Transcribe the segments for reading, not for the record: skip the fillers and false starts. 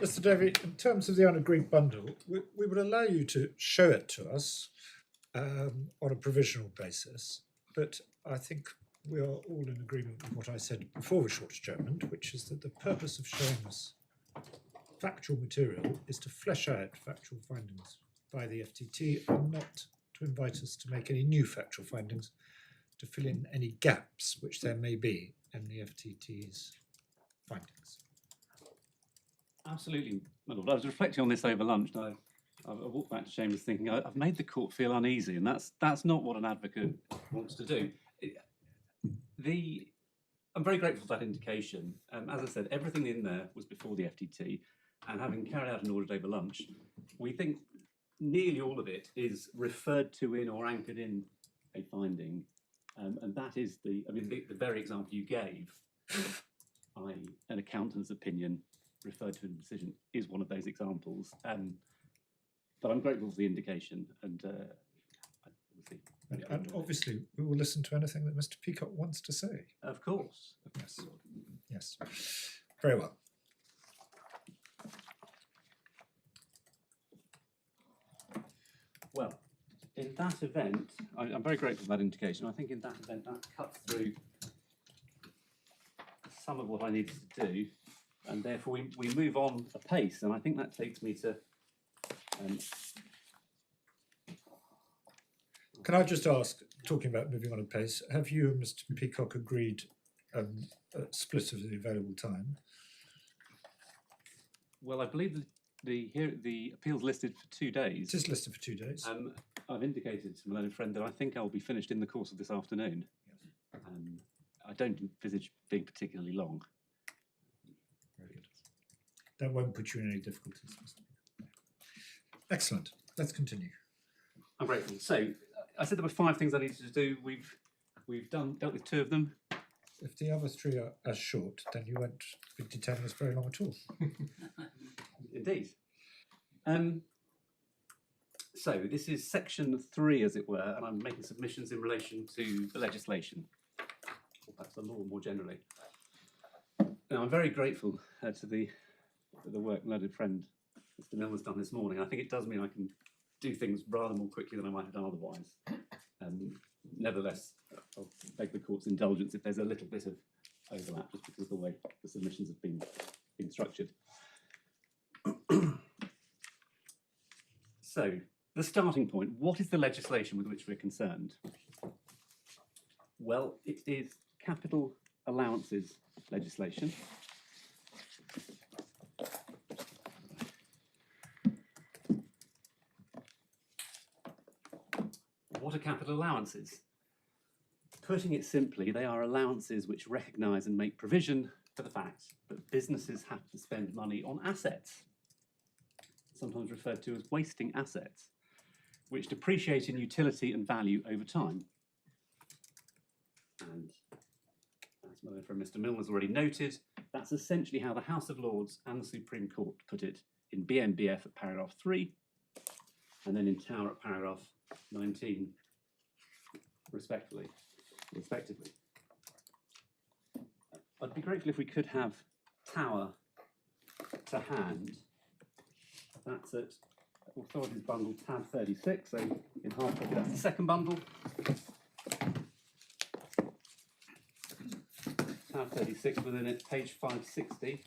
Mr. Davey, in terms of the unagreed bundle, we would allow you to show it to us on a provisional basis, but I think we are all in agreement with what I said before we short adjournment, which is that the purpose of showing us factual material is to flesh out factual findings by the FTT and not to invite us to make any new factual findings to fill in any gaps which there may be in the FTT's findings. Absolutely, my lord. I was reflecting on this over lunch, and I walked back to chambers thinking I've made the court feel uneasy, and that's not what an advocate wants to do. I'm very grateful for that indication. As I said, everything in there was before the FTT, and having carried out an audit over lunch, we think nearly all of it is referred to in or anchored in a finding, and that is the very example you gave, i.e. an accountant's opinion referred to in the decision, is one of those examples. But I'm grateful for the indication, and we'll see. And obviously, we will listen to anything that Mr. Peacock wants to say. Of course. Yes. Yes. Very well. Well, in that event, I'm very grateful for that indication. I think in that event, that cuts through some of what I needed to do, and therefore we move on apace. And I think that takes me to. Can I just ask, talking about moving on apace, have you and Mr. Peacock agreed a split of the available time? Well, I believe the appeal's listed for 2 days. It is listed for 2 days. I've indicated to my learned friend that I think I'll be finished in the course of this afternoon. Yes. I don't envisage being particularly long. Very good. That won't put you in any difficulties, Mr. Peacock. Excellent. Let's continue. I'm grateful. So, I said there were 5 things I needed to do. We've dealt with 2 of them. If the other 3 are as short, then you won't be detaining us very long at all. Indeed. So this is section 3, as it were, and I'm making submissions in relation to the legislation, or perhaps the law more generally. Now, I'm very grateful to the work my learned friend Mr. Milner's done this morning. I think it does mean I can do things rather more quickly than I might have done otherwise. Nevertheless, I'll beg the court's indulgence if there's a little bit of overlap, just because of the way the submissions have been structured. So, the starting point, what is the legislation with which we're concerned? Well, it is Capital Allowances legislation. What are capital allowances? Putting it simply, they are allowances which recognise and make provision for the fact that businesses have to spend money on assets, sometimes referred to as wasting assets, which depreciate in utility and value over time. And as my friend Mr. Milner's already noted, that's essentially how the House of Lords and the Supreme Court put it in BMBF at paragraph 3, and then in Tower at paragraph 19, respectively. I'd be grateful if we could have Tower to hand. That's at Authorities Bundle tab 36, so in hard copy that's the second bundle. Tab 36 within it, page 560.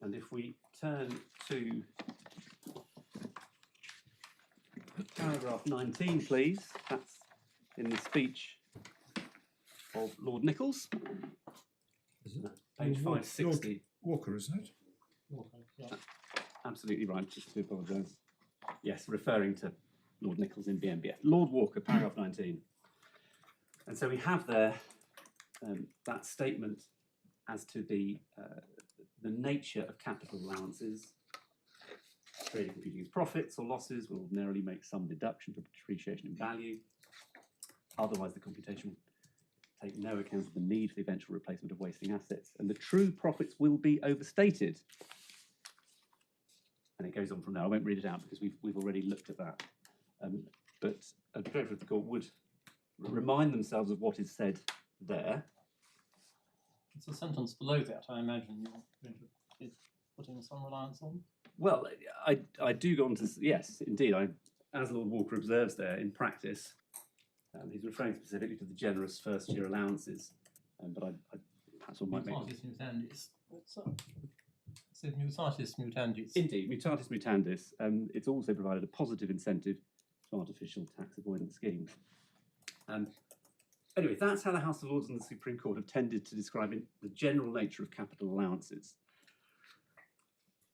And if we turn to paragraph 19, please, that's in the speech of Lord Nichols. Page 560. Lord Walker, isn't it? Walker, yeah. Absolutely right, just to apologise. Yes, referring to Lord Nichols in BMBF. Lord Walker, paragraph 19. And so we have there that statement as to the nature of capital allowances. Trading computing profits or losses will ordinarily make some deduction for depreciation in value. Otherwise, the computation will take no account of the need for the eventual replacement of wasting assets, and the true profits will be overstated. And it goes on from there. I won't read it out because we've already looked at that. But I'd be grateful if the court would remind themselves of what is said there. It's a sentence below that, I imagine you're going to be putting some reliance on. Well, I do go on to, yes, indeed, as Lord Walker observes there, in practice, he's referring specifically to the generous first-year allowances, but I perhaps one might make... Mutatis mutandis. What's up? It said mutatis mutandis. Indeed, mutatis mutandis. It's also provided a positive incentive to artificial tax avoidance schemes. Anyway, that's how the House of Lords and the Supreme Court have tended to describe the general nature of capital allowances.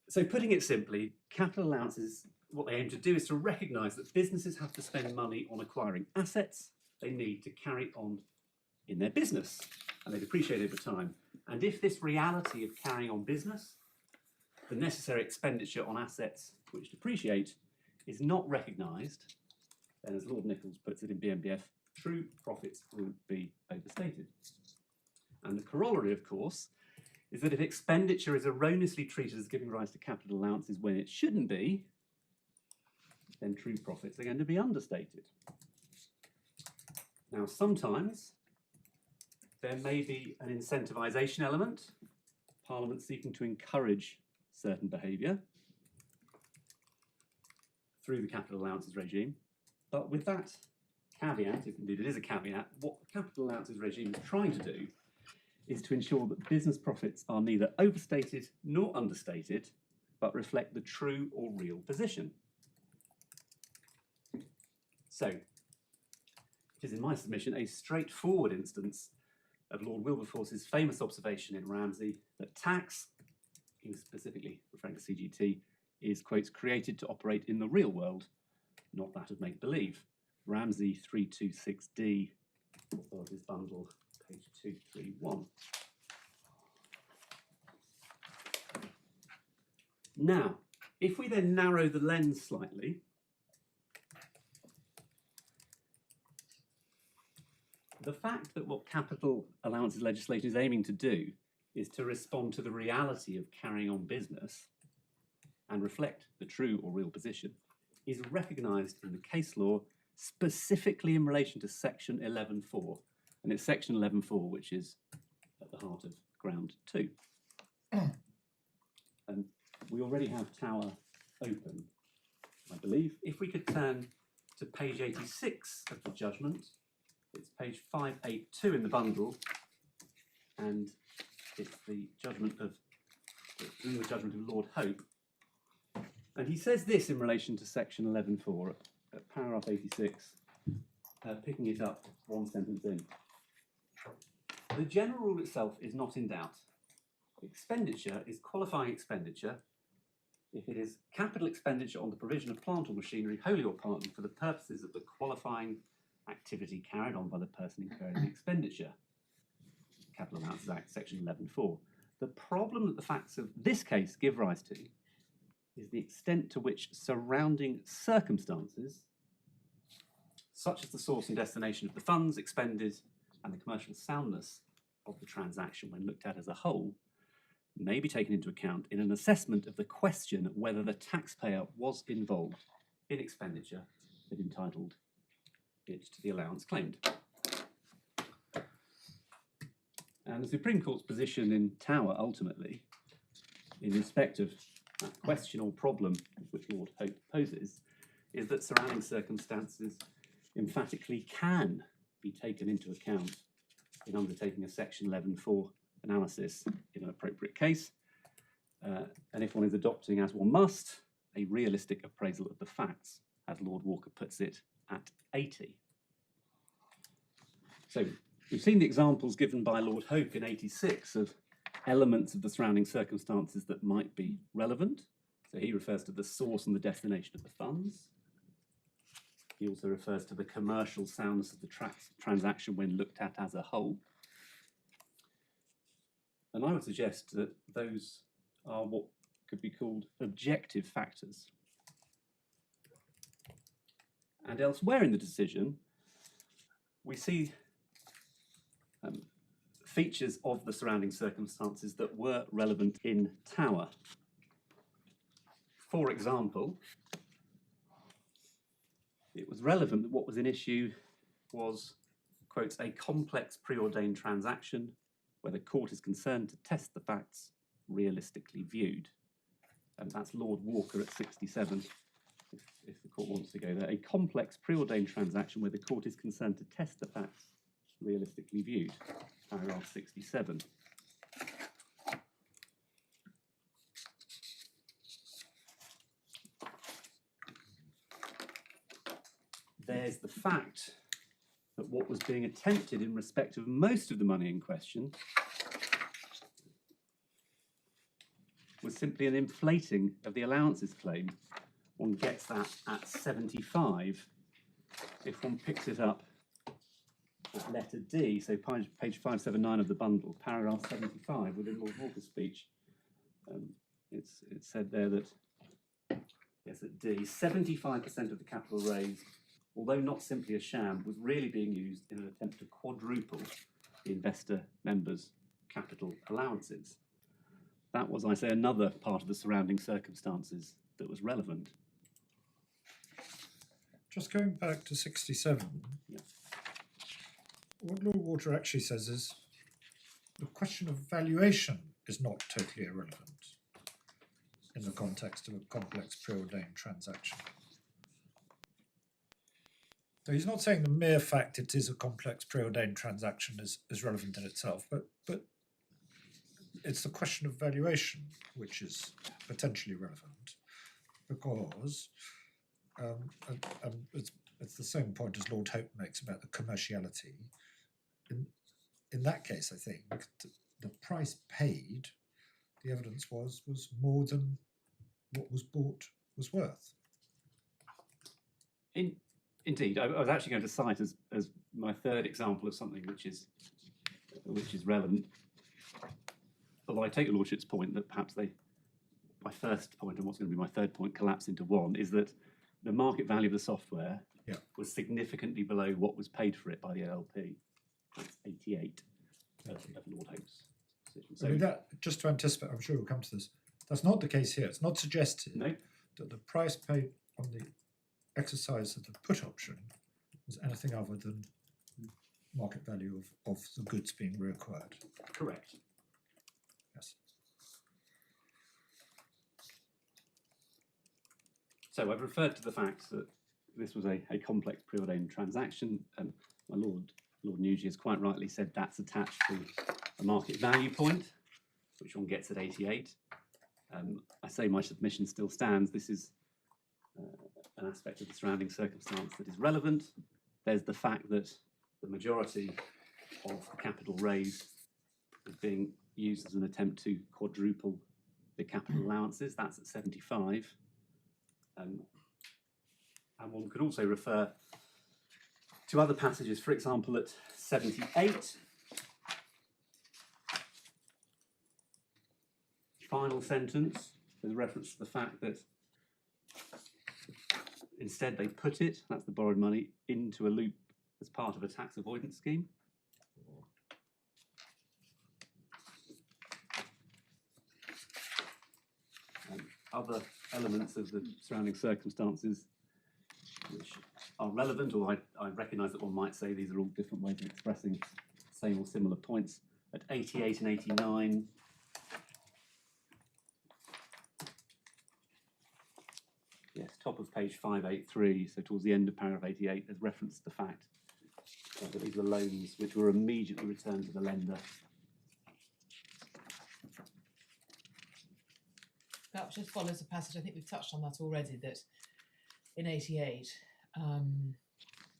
So putting it simply, capital allowances, what they aim to do is to recognise that businesses have to spend money on acquiring assets they need to carry on in their business, and they depreciate over time. And if this reality of carrying on business, the necessary expenditure on assets which depreciate, is not recognised, then as Lord Nichols puts it in BMBF, true profits will be overstated. And the corollary, of course, is that if expenditure is erroneously treated as giving rise to capital allowances when it shouldn't be, then true profits are going to be understated. Now, sometimes there may be an incentivisation element, Parliament seeking to encourage certain behaviour through the capital allowances regime, but with that caveat, if indeed it is a caveat, what the capital allowances regime is trying to do is to ensure that business profits are neither overstated nor understated, but reflect the true or real position. So, it is in my submission a straightforward instance of Lord Wilberforce's famous observation in Ramsay that tax, he was specifically referring to CGT, is, quotes, created to operate in the real world, not that of make-believe. Ramsay 326D, Authorities Bundle, page 231. Now, if we then narrow the lens slightly, the fact that what capital allowances legislation is aiming to do is to respond to the reality of carrying on business and reflect the true or real position is recognised in the case law specifically in relation to section 11.4. And it's section 11.4 which is at the heart of ground 2. And we already have Tower open, I believe. If we could turn to page 86 of the judgment, it's page 582 in the bundle, and it's the judgment of Lord Hope. And he says this in relation to section 11.4 at paragraph 86, picking it up one sentence in. The general rule itself is not in doubt. Expenditure is qualifying expenditure if it is capital expenditure on the provision of plant or machinery, wholly or partly, for the purposes of the qualifying activity carried on by the person incurring the expenditure. Capital Allowances Act, section 11.4. The problem that the facts of this case give rise to is the extent to which surrounding circumstances, such as the source and destination of the funds expended and the commercial soundness of the transaction when looked at as a whole, may be taken into account in an assessment of the question whether the taxpayer was involved in expenditure that entitled it to the allowance claimed. And the Supreme Court's position in Tower, ultimately, in respect of that question or problem which Lord Hope poses, is that surrounding circumstances emphatically can be taken into account in undertaking a section 11.4 analysis in an appropriate case. And if one is adopting, as one must, a realistic appraisal of the facts, as Lord Walker puts it, at 80. So we've seen the examples given by Lord Hope in 86 of elements of the surrounding circumstances that might be relevant. So he refers to the source and the destination of the funds. He also refers to the commercial soundness of the transaction when looked at as a whole. And I would suggest that those are what could be called objective factors. And elsewhere in the decision, we see features of the surrounding circumstances that were relevant in Tower. for example, it was relevant that what was in issue was, quotes, a complex preordained transaction where the court is concerned to test the facts realistically viewed. And that's Lord Walker at 67, if the court wants to go there. A complex preordained transaction where the court is concerned to test the facts realistically viewed, paragraph 67. There's the fact that what was being attempted in respect of most of the money in question was simply an inflating of the allowances claim. One gets that at 75 if one picks it up at letter D, so page 579 of the bundle, paragraph 75 within Lord Walker's speech. It's said there that, yes, at D, 75% of the capital raised, although not simply a sham, was really being used in an attempt to quadruple the investor members' capital allowances. That was, I say, another part of the surrounding circumstances that was relevant. Just going back to 67, Yeah. what Lord Walker actually says is the question of valuation is not totally irrelevant in the context of a complex preordained transaction. So he's not saying the mere fact it is a complex preordained transaction is relevant in itself, but it's the question of valuation which is potentially relevant, because it's the same point as Lord Hope makes about the commerciality. In that case, I think the price paid, the evidence was more than what was bought was worth. Indeed, I was actually going to cite as my third example of something which is relevant. Although I take your lordship's point that perhaps my first point and what's going to be my third point collapse into one, is that the market value of the software was significantly below what was paid for it by the LLP. That's 88 of Lord Hope's decision. So I mean, that, just to anticipate, I'm sure we'll come to this, that's not the case here. It's not suggested that the price paid on the exercise of the put option was anything other than market value of the goods being reacquired. correct. Yes. So I've referred to the fact that this was a complex preordained transaction, and my Lord Nugee has quite rightly said that's attached to a market value point, which one gets at 88. I say my submission still stands. This is an aspect of the surrounding circumstance that is relevant. There's the fact that the majority of the capital raised is being used as an attempt to quadruple the capital allowances. That's at 75. And one could also refer to other passages, for example, at 78. Final sentence, with reference to the fact that instead they put it, that's the borrowed money, into a loop as part of a tax avoidance scheme. Other elements of the surrounding circumstances which are relevant, or I recognise that one might say these are all different ways of expressing same or similar points. At 88 and 89, yes, top of page 583, so towards the end of paragraph 88, there's reference to the fact that these were loans which were immediately returned to the lender. That just follows a passage, I think we've touched on that already, that in 88,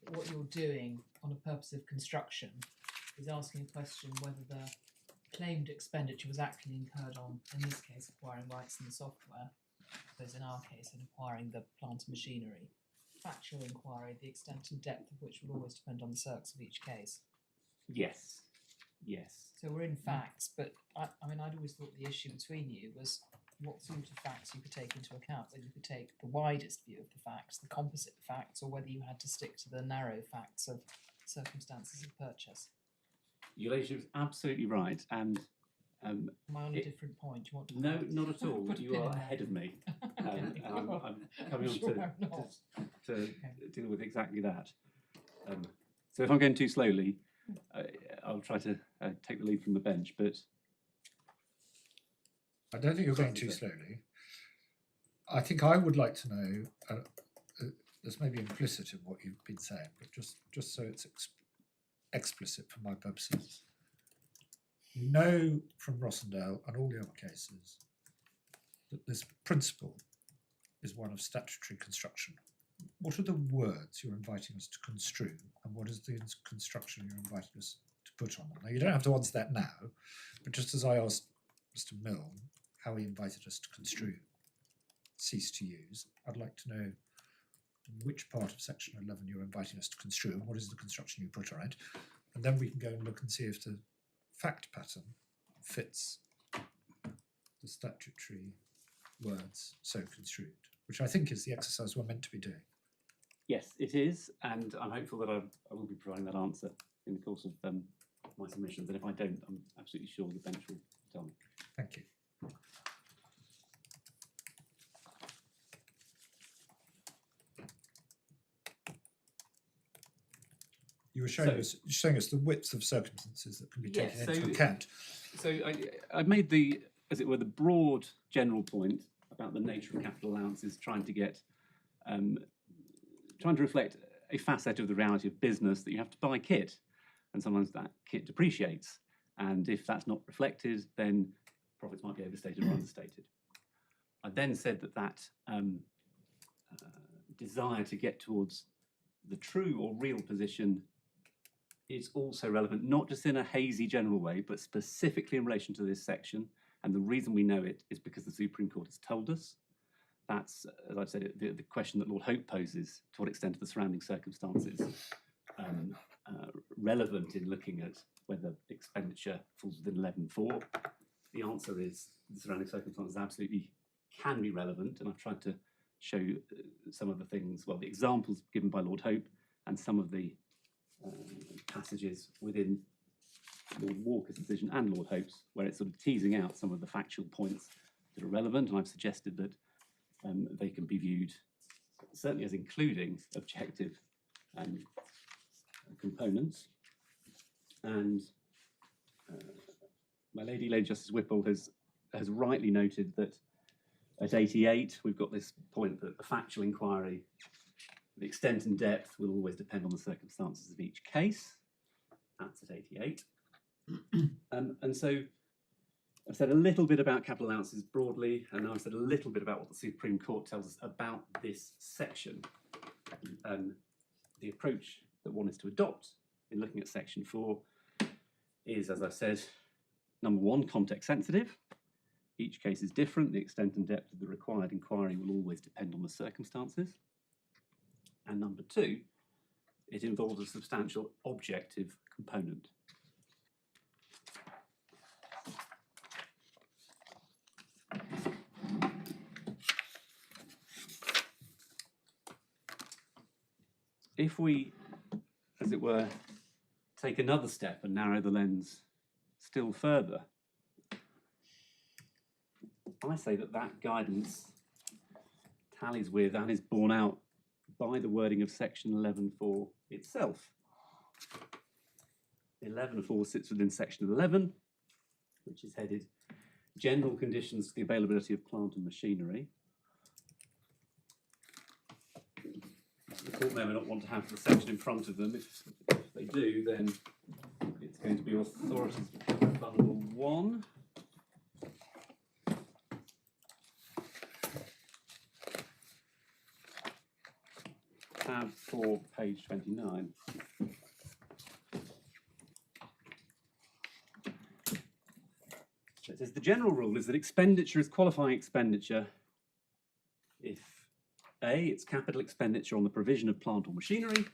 what you're doing on a purpose of construction is asking a question whether the claimed expenditure was actually incurred on, in this case, acquiring rights in the software, as in our case, in acquiring the plant and machinery. Factual inquiry, the extent and depth of which will always depend on the circs of each case. Yes, yes. So we're in facts, but I mean, I'd always thought the issue between you was what sort of facts you could take into account, whether you could take the widest view of the facts, the composite facts, or whether you had to stick to the narrow facts of circumstances of purchase. Your Ladyship is absolutely right, and Am I on a it- different point? Do you want to? No, not at all. Put a You pin are in that. ahead of me. Okay. And I'm coming on sure to, I'm not. to Okay. deal with exactly that. So if I'm going too slowly, I'll try to take the lead from the bench, but I don't think you're going too slowly. I think I would like to know, this may be implicit in what you've been saying, but just so it's explicit for my purposes. You know from Rossendale and all the other cases that this principle is one of statutory construction. What are the words you're inviting us to construe, and what is the construction you're inviting us to put on them? Now, you don't have to answer that now, but just as I asked Mr. Milne how he invited us to construe cease to use, I'd like to know which part of section 11 you're inviting us to construe and what is the construction you put on it, and then we can go and look and see if the fact pattern fits the statutory words so construed, which I think is the exercise we're meant to be doing. yes, it is, and I'm hopeful that I will be providing that answer in the course of my submissions, and if I don't, I'm absolutely sure the bench will tell me. Thank you. You were showing us the width of circumstances that can be taken Yes, into so- account. So I made the, as it were, the broad general point about the nature of capital allowances, trying to reflect a facet of the reality of business that you have to buy kit, and sometimes that kit depreciates, and if that's not reflected, then profits might be overstated or understated. I then said that desire to get towards the true or real position is also relevant, not just in a hazy general way, but specifically in relation to this section. And the reason we know it is because the Supreme Court has told us. That's, as I've said, the question that Lord Hope poses: to what extent are the surrounding circumstances relevant in looking at whether expenditure falls within 11.4? The answer is the surrounding circumstances absolutely can be relevant, and I've tried to show you some of the things, well, the examples given by Lord Hope and some of the passages within Lord Walker's decision and Lord Hope's, where it's sort of teasing out some of the factual points that are relevant, and I've suggested that they can be viewed certainly as including objective components. And my Lady Justice Whipple has rightly noted that at 88 we've got this point that the factual inquiry, the extent and depth will always depend on the circumstances of each case. That's at 88. And so I've said a little bit about capital allowances broadly, and now I've said a little bit about what the Supreme Court tells us about this section. The approach that one is to adopt in looking at section 4 is, as I've said, number one, context sensitive. Each case is different. The extent and depth of the required inquiry will always depend on the circumstances. And number two, it involves a substantial objective component. If we, as it were, take another step and narrow the lens still further, I say that that guidance tallies with and is borne out by the wording of section 11.4 itself. 11.4 sits within section 11, which is headed General Conditions for the Availability of Plant and Machinery. The court may or may not want to have the section in front of them. If they do, then it's going to be Authorities Bundle 1. Tab 4, page 29. So it says the general rule is that expenditure is qualifying expenditure if A, it's capital expenditure on the provision of plant or machinery,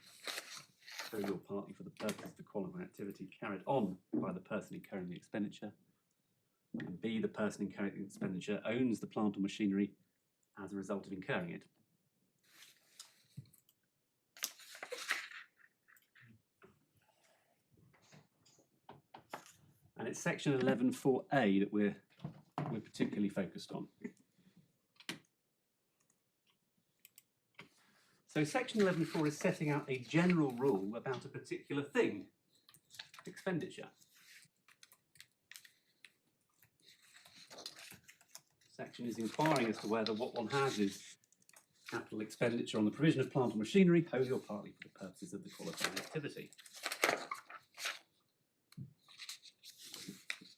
wholly or partly for the purpose of the qualifying activity carried on by the person incurring the expenditure, and B, the person incurring the expenditure owns the plant or machinery as a result of incurring it. And it's section 11.4a that we're particularly focused on. So section 11.4 is setting out a general rule about a particular thing, expenditure. Section is inquiring as to whether what one has is capital expenditure on the provision of plant or machinery, wholly or partly for the purposes of the qualifying activity.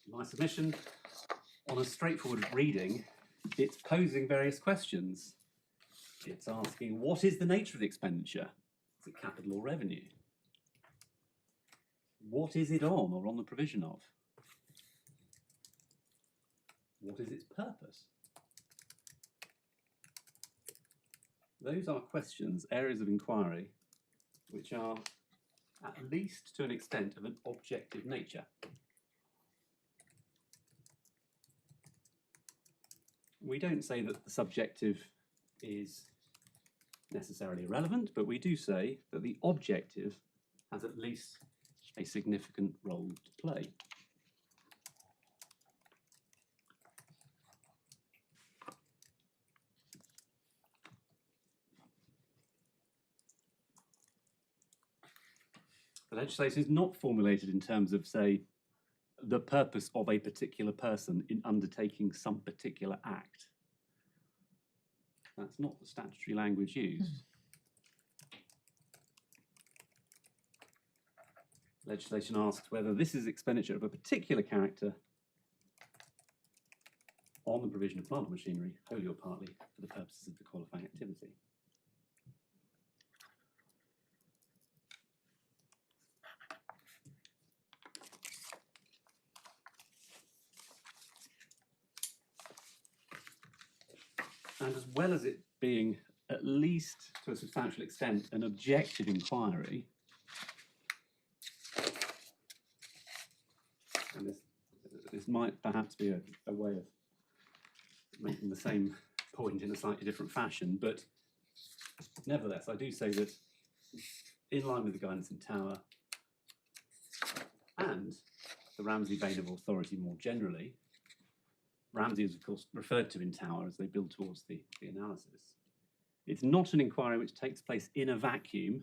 My submission, on a straightforward reading, it's posing various questions. It's asking, what is the nature of the expenditure? Is it capital or revenue? What is it on or on the provision of? What is its purpose? Those are questions, areas of inquiry, which are, at least to an extent, of an objective nature. We don't say that the subjective is necessarily irrelevant, but we do say that the objective has at least a significant role to play. The legislation is not formulated in terms of, say, the purpose of a particular person in undertaking some particular act. That's not the statutory language used. Legislation asks whether this is expenditure of a particular character on the provision of plant or machinery, wholly or partly, for the purposes of the qualifying activity. And as well as it being, at least to a substantial extent, an objective inquiry, and this might perhaps be a way of making the same point in a slightly different fashion, but nevertheless, I do say that in line with the guidance in Tower and the Ramsey vein of authority more generally, Ramsey is, of course, referred to in Tower as they build towards the analysis. It's not an inquiry which takes place in a vacuum,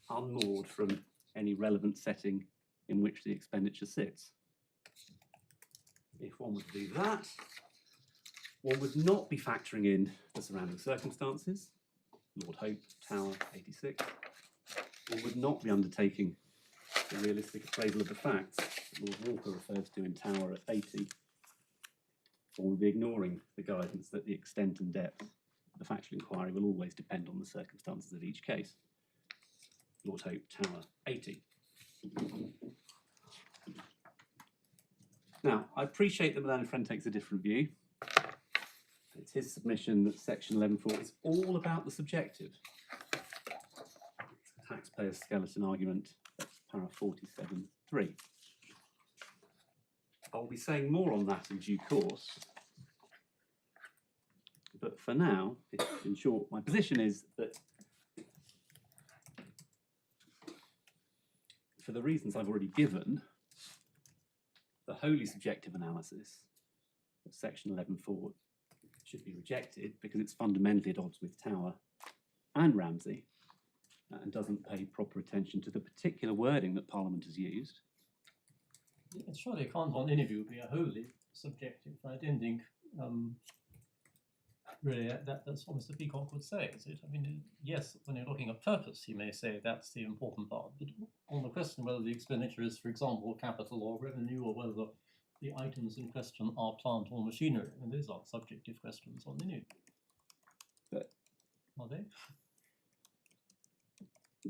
unmoored from any relevant setting in which the expenditure sits. If one would do that, one would not be factoring in the surrounding circumstances, Lord Hope, Tower, 86. One would not be undertaking the realistic appraisal of the facts that Lord Walker refers to in Tower at 80. Or will be ignoring the guidance that the extent and depth of the factual inquiry will always depend on the circumstances of each case. Lord Hope, Tower, 80. Now, I appreciate that my learned friend takes a different view. It's his submission that section 11.4 is all about the subjective. It's the taxpayer's skeleton argument, that's para 47.3. I'll be saying more on that in due course. But for now, in short, my position is that for the reasons I've already given, the wholly subjective analysis of section 11.4 should be rejected because it's fundamentally at odds with Tower and Ramsey and doesn't pay proper attention to the particular wording that Parliament has used. It surely can't on any view be a wholly subjective. I don't think really that's what Mr. Peacock would say, is it? I mean, yes, when you're looking at purpose, you may say that's the important part, but on the question whether the expenditure is, for example, capital or revenue, or whether the items in question are plant or machinery, and those aren't subjective questions on any view. But are they?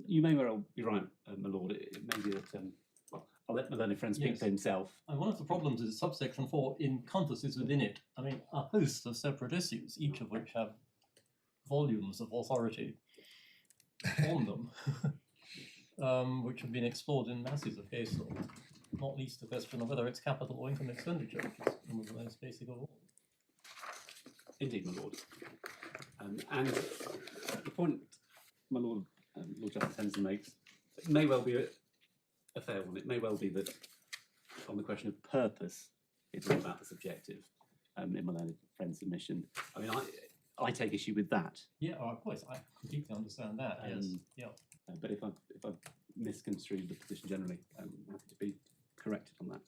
You may well be right, my lord. It may be that I'll let my learned friend speak for himself. And one of the problems is subsection 4 encompasses within it, I mean, a host of separate issues, each of which have volumes of authority on them, which have been explored in masses of case law, not least the question of whether it's capital or income expenditure, which is one of the most basic of all. Indeed, my lord. And the point my lord, Lord Justice Henderson makes, it may well be a fair one. It may well be that on the question of purpose, it's all about the subjective in my learned friend's submission. I mean, I take issue with that. Yeah, of course, I completely understand that. Yes. Yeah. But if I've misconstrued the position generally, I'm happy to be corrected on that.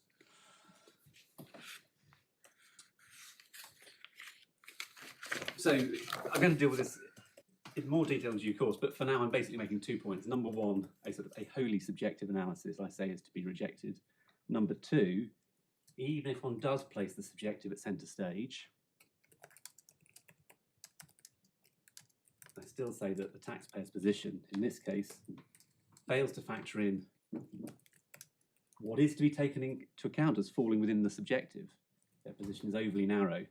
So I'm going to deal with this in more detail in due course, but for now I'm basically making 2 points. Number one, a sort of a wholly subjective analysis, I say, is to be rejected. Number two, even if one does place the subjective at centre stage, I still say that the taxpayer's position, in this case, fails to factor in what is to be taken into account as falling within the subjective. Their position is overly narrow.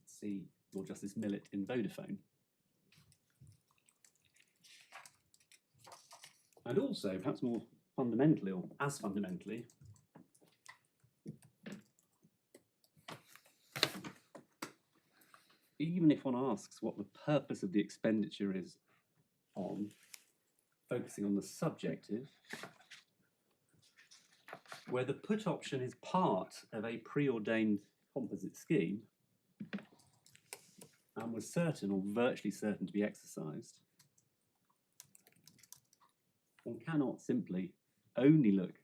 See Lord Justice Millett in Vodafone. And also, perhaps more fundamentally, or as fundamentally, even if one asks what the purpose of the expenditure is on, focusing on the subjective, where the put option is part of a preordained composite scheme and was certain or virtually certain to be exercised, one cannot simply only look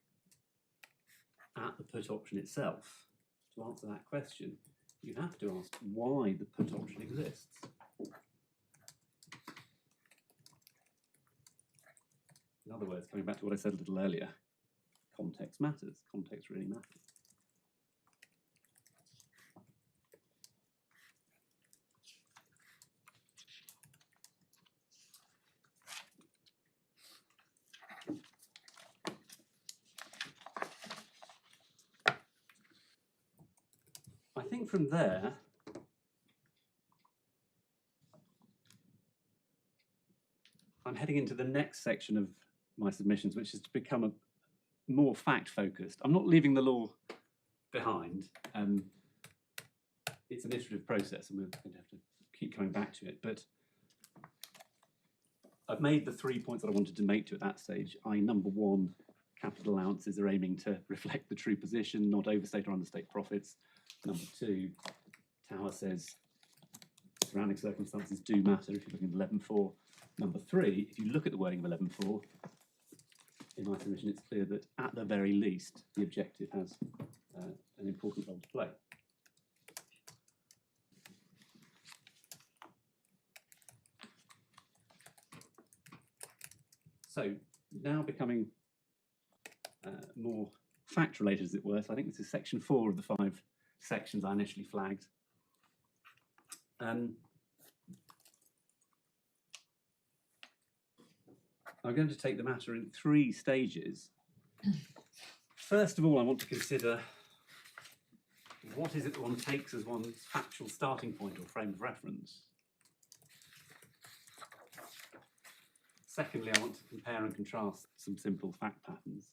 at the put option itself to answer that question. You have to ask why the put option exists. In other words, coming back to what I said a little earlier, context matters. Context really matters. I think from there, I'm heading into the next section of my submissions, which is to become a more fact-focused. I'm not leaving the law behind. It's an iterative process, and we're going to have to keep coming back to it. But I've made the 3 points that I wanted to make to at that stage. Number one, capital allowances are aiming to reflect the true position, not overstate or understate profits. Number two, Tower says surrounding circumstances do matter if you're looking at 11.4. Number three, if you look at the wording of 11.4, in my submission, it's clear that at the very least, the objective has an important role to play. So now becoming more fact-related, as it were. So I think this is section 4 of the 5 sections I initially flagged. I'm going to take the matter in 3 stages. First of all, I want to consider what is it that one takes as one's factual starting point or frame of reference. Secondly, I want to compare and contrast some simple fact patterns.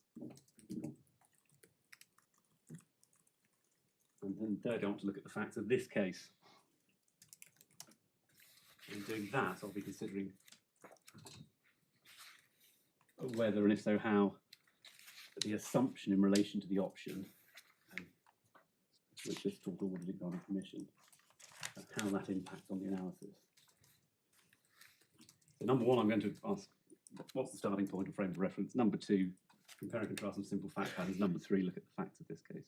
And then thirdly, I want to look at the facts of this case. In doing that, I'll be considering whether, and if so, how, the assumption in relation to the option, which is taught orderly granted permission, how that impacts on the analysis. So number one, I'm going to ask, what's the starting point or frame of reference? Number two, compare and contrast some simple fact patterns. Number three, look at the facts of this case.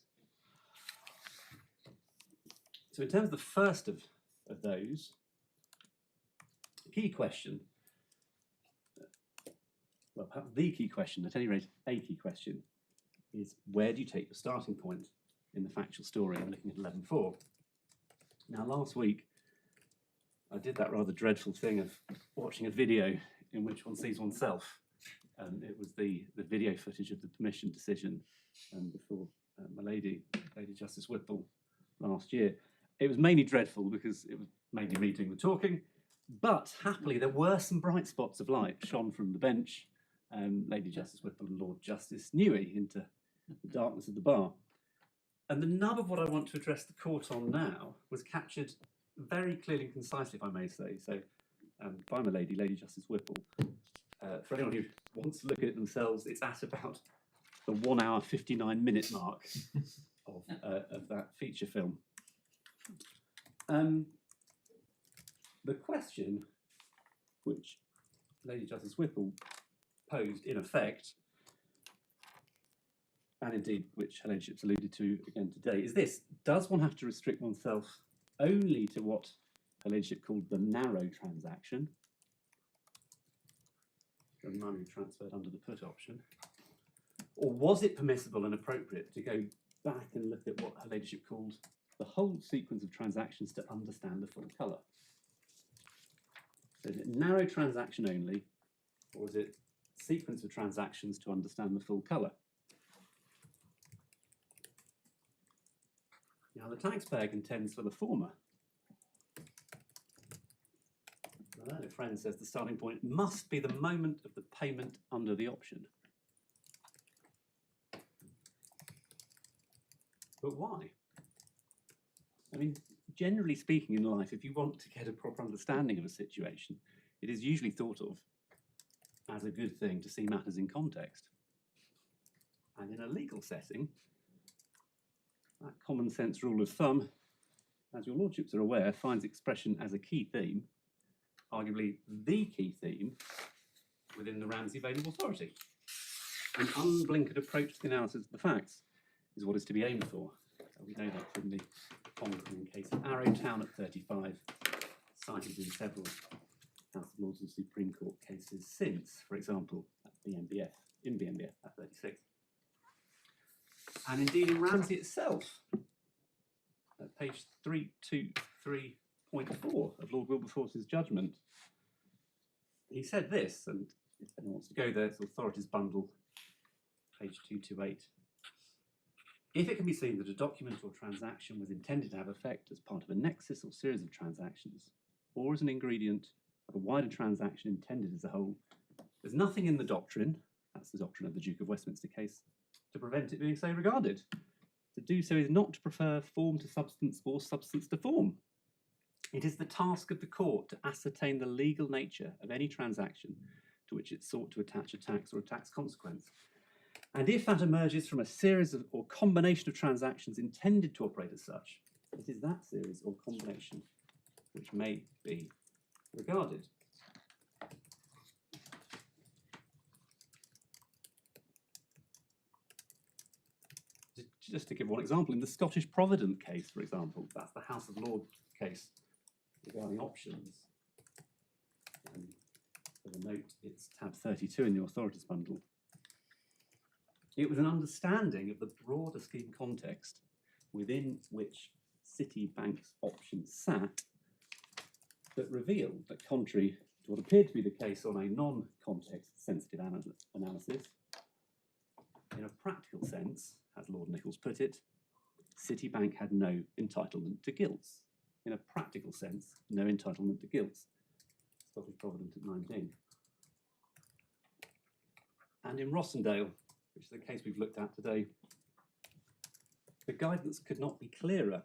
So in terms of the first of those, the key question, well, perhaps the key question, at any rate, a key question, is where do you take your starting point in the factual story? I'm looking at 11.4. Now, last week, I did that rather dreadful thing of watching a video in which one sees oneself. It was the video footage of the permission decision before my Lady Justice Whipple last year. It was mainly dreadful because it was mainly me doing the talking, but happily there were some bright spots of light shone from the bench, Lady Justice Whipple and Lord Justice Nugee into the darkness of the bar. And the nub of what I want to address the court on now was captured very clearly and concisely, if I may say. So, by my Lady Justice Whipple. For anyone who wants to look at it themselves, it's at about the 1 hour 59-minute mark of that feature film. The question which Lady Justice Whipple posed in effect, and indeed which Her Ladyship's alluded to again today, is this: does one have to restrict oneself only to what Her Ladyship called the narrow transaction, the money transferred under the put option, or was it permissible and appropriate to go back and look at what Her Ladyship called the whole sequence of transactions to understand the full colour? So is it narrow transaction only, or is it sequence of transactions to understand the full colour? Now, the taxpayer contends for the former. The learned friend says the starting point must be the moment of the payment under the option. But why? I mean, generally speaking in life, if you want to get a proper understanding of a situation, it is usually thought of as a good thing to see matters in context. And in a legal setting, that common sense rule of thumb, as your lordships are aware, finds expression as a key theme, arguably the key theme, within the Ramsey Bailiff authority. An unblinkered approach to the analysis of the facts is what is to be aimed for. We know that from the conquering case of Arrowtown at 35, cited in several House of Lords and Supreme Court cases since, for example, at BMBF, in BMBF at 36. And indeed in Ramsey itself, at page 323.4 of Lord Wilberforce's judgment, he said this, and if anyone wants to go there, it's Authorities Bundle, page 228. If it can be seen that a document or transaction was intended to have effect as part of a nexus or series of transactions, or as an ingredient of a wider transaction intended as a whole, there's nothing in the doctrine, that's the doctrine of the Duke of Westminster case, to prevent it being so regarded. To do so is not to prefer form to substance or substance to form. It is the task of the court to ascertain the legal nature of any transaction to which it sought to attach a tax or a tax consequence. And if that emerges from a series of or combination of transactions intended to operate as such, it is that series or combination which may be regarded. Just to give one example, in the Scottish Provident case, for example, that's the House of Lords case regarding options. For the note, it's tab 32 in the Authorities Bundle. It was an understanding of the broader scheme context within which Citibank's options sat that revealed that, contrary to what appeared to be the case on a non-context sensitive analysis, in a practical sense, as Lord Nichols put it, Citibank had no entitlement to gilts. In a practical sense, no entitlement to gilts. Scottish Provident at 19. And in Rossendale, which is the case we've looked at today, the guidance could not be clearer.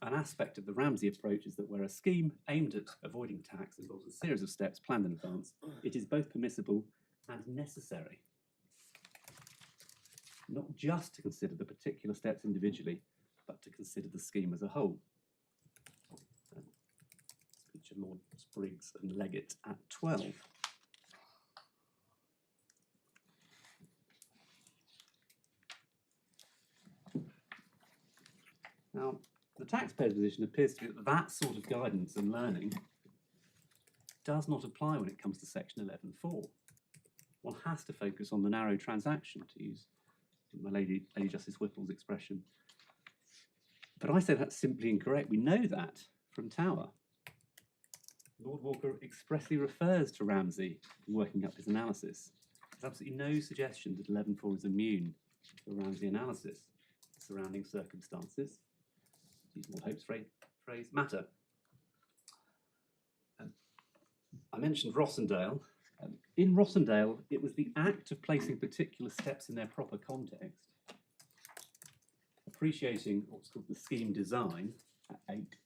An aspect of the Ramsey approach is that where a scheme aimed at avoiding tax involves a series of steps planned in advance, it is both permissible and necessary. Not just to consider the particular steps individually, but to consider the scheme as a whole. Speech of Lord Briggs and Leggett at 12. Now, the taxpayer's position appears to be that that sort of guidance and learning does not apply when it comes to section 11.4. One has to focus on the narrow transaction, to use my Lady Justice Whipple's expression. But I say that's simply incorrect. We know that from Tower. Lord Walker expressly refers to Ramsey in working up his analysis. There's absolutely no suggestion that 11.4 is immune to a Ramsey analysis. Surrounding circumstances, to use Lord Hope's phrase, matter. I mentioned Rossendale. In Rossendale, it was the act of placing particular steps in their proper context, appreciating what's called the scheme design at 8,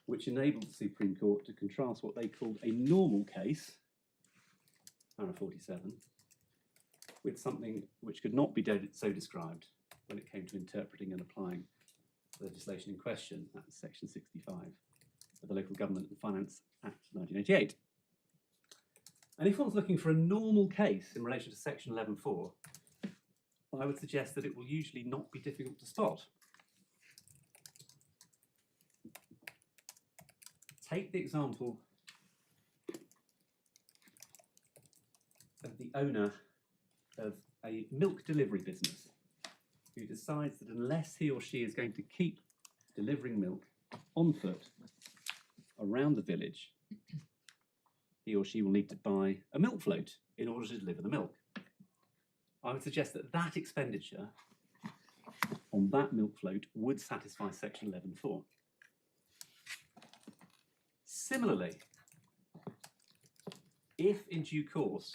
which enabled the Supreme Court to contrast what they called a normal case, paragraph 47, with something which could not be so described when it came to interpreting and applying the legislation in question. That's section 65 of the Local Government and Finance Act 1988. And if one's looking for a normal case in relation to section 11.4, I would suggest that it will usually not be difficult to spot. Take the example of the owner of a milk delivery business who decides that unless he or she is going to keep delivering milk on foot around the village, he or she will need to buy a milk float in order to deliver the milk. I would suggest that that expenditure on that milk float would satisfy section 11.4. Similarly, if in due course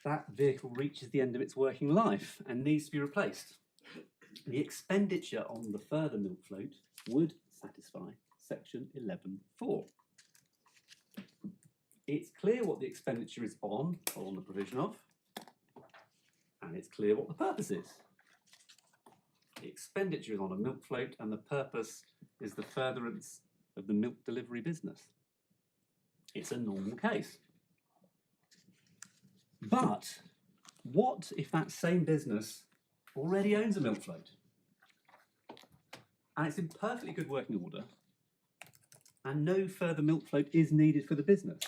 that vehicle reaches the end of its working life and needs to be replaced, the expenditure on the further milk float would satisfy section 11.4. It's clear what the expenditure is on, or on the provision of, and it's clear what the purpose is. The expenditure is on a milk float and the purpose is the furtherance of the milk delivery business. It's a normal case. But what if that same business already owns a milk float and it's in perfectly good working order and no further milk float is needed for the business?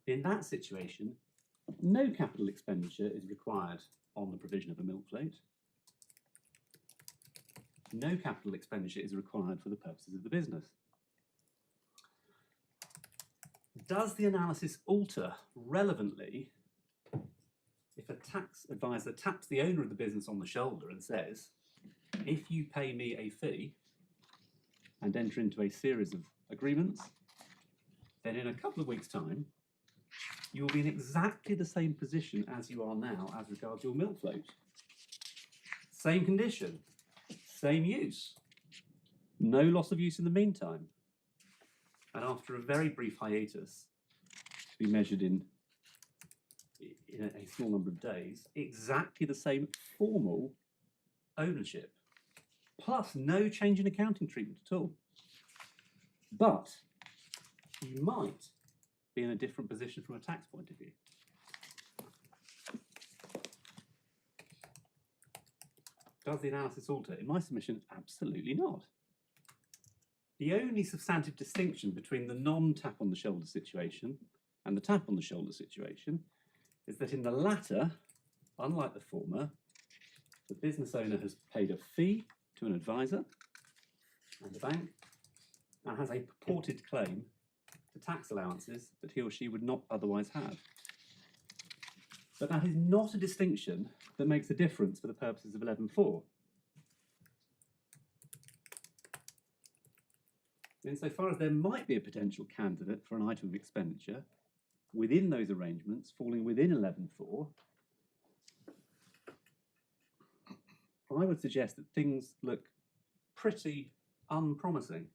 In that situation, no capital expenditure is required on the provision of a milk float. No capital expenditure is required for the purposes of the business. Does the analysis alter relevantly if a tax advisor taps the owner of the business on the shoulder and says, if you pay me a fee and enter into a series of agreements, then in a couple of weeks' time, you will be in exactly the same position as you are now as regards your milk float. Same condition, same use, no loss of use in the meantime. And after a very brief hiatus, to be measured in a small number of days, exactly the same formal ownership, plus no change in accounting treatment at all. But you might be in a different position from a tax point of view. Does the analysis alter? In my submission, absolutely not. The only substantive distinction between the non-tap on the shoulder situation and the tap on the shoulder situation is that in the latter, unlike the former, the business owner has paid a fee to an advisor and a bank and has a purported claim to tax allowances that he or she would not otherwise have. But that is not a distinction that makes a difference for the purposes of 11.4. Insofar as there might be a potential candidate for an item of expenditure within those arrangements, falling within 11.4, I would suggest that things look pretty unpromising.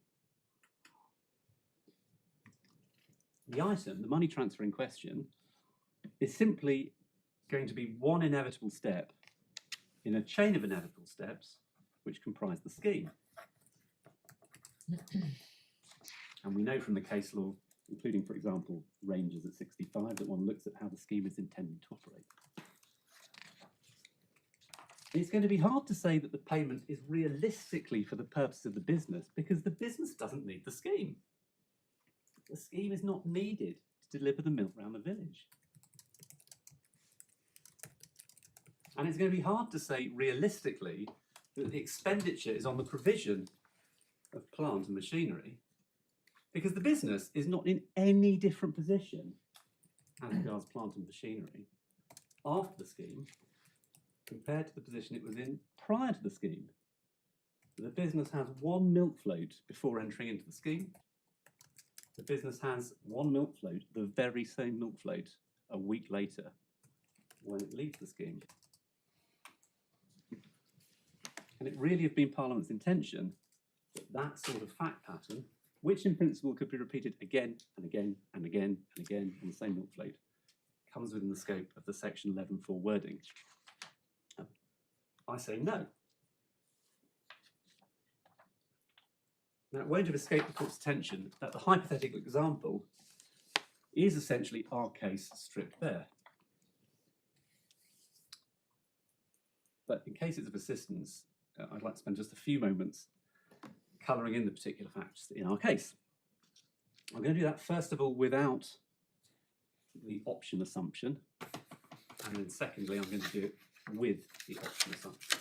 The item, the money transfer in question, is simply going to be one inevitable step in a chain of inevitable steps which comprise the scheme. And we know from the case law, including, for example, ranges at 65, that one looks at how the scheme is intended to operate. It's going to be hard to say that the payment is realistically for the purpose of the business because the business doesn't need the scheme. The scheme is not needed to deliver the milk around the village. And it's going to be hard to say realistically that the expenditure is on the provision of plant and machinery because the business is not in any different position as regards plant and machinery after the scheme compared to the position it was in prior to the scheme. The business has one milk float before entering into the scheme. The business has one milk float, the very same milk float, a week later when it leaves the scheme. Can it really have been Parliament's intention that that sort of fact pattern, which in principle could be repeated again and again and again and again on the same milk float, comes within the scope of the section 11.4 wording? I say no. Now, it won't have escaped the court's attention that the hypothetical example is essentially our case stripped bare. But in cases of assistance, I'd like to spend just a few moments colouring in the particular facts in our case. I'm going to do that first of all without the option assumption, and then secondly I'm going to do it with the option assumption.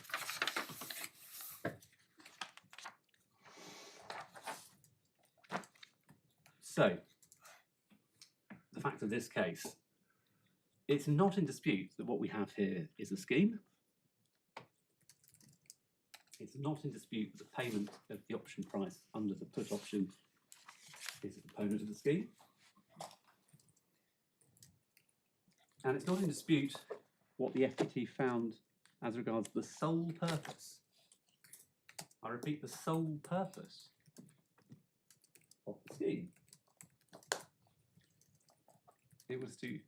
So, the fact of this case, it's not in dispute that what we have here is a scheme. It's not in dispute that the payment of the option price under the put option is a component of the scheme. And it's not in dispute what the FTT found as regards the sole purpose. I repeat, the sole purpose of the scheme. It was to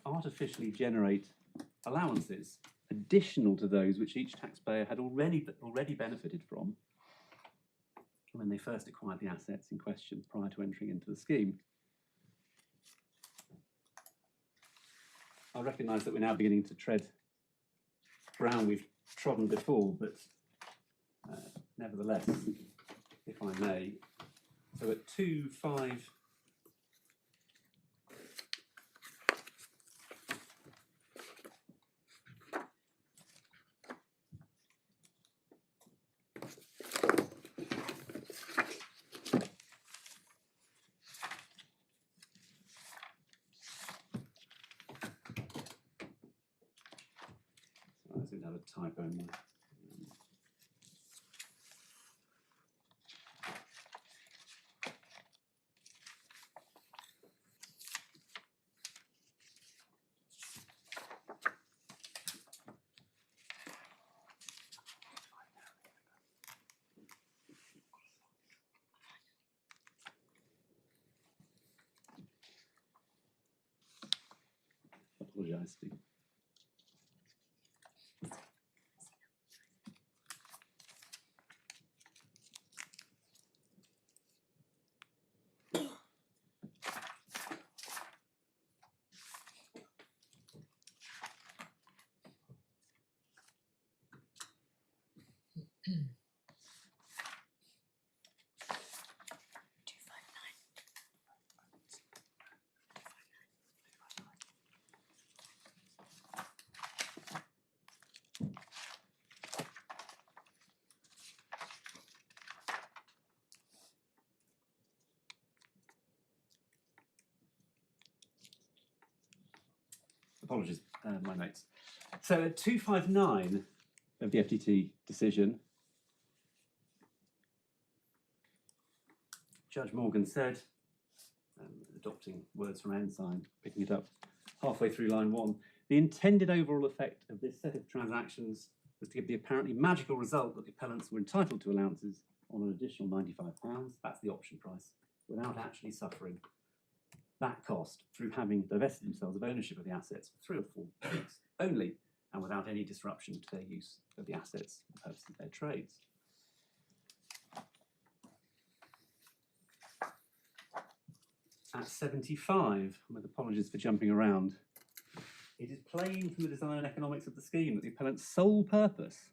artificially generate allowances additional to those which each taxpayer had already benefited from when they first acquired the assets in question prior to entering into the scheme. I recognise that we're now beginning to tread ground we've trodden before, but nevertheless, if I may, so at 2.5. I didn't have a typo in there. Apologise, Steve. Apologies, my notes. So at 259 of the FTT decision, Judge Morgan said, adopting words from Ensign, picking it up halfway through line 1, the intended overall effect of this set of transactions was to give the apparently magical result that the appellants were entitled to allowances on an additional £95, that's the option price, without actually suffering that cost through having divested themselves of ownership of the assets for 3 or 4 weeks only, and without any disruption to their use of the assets for the purpose of their trades. At 75, with apologies for jumping around, it is plain from the design and economics of the scheme that the appellant's sole purpose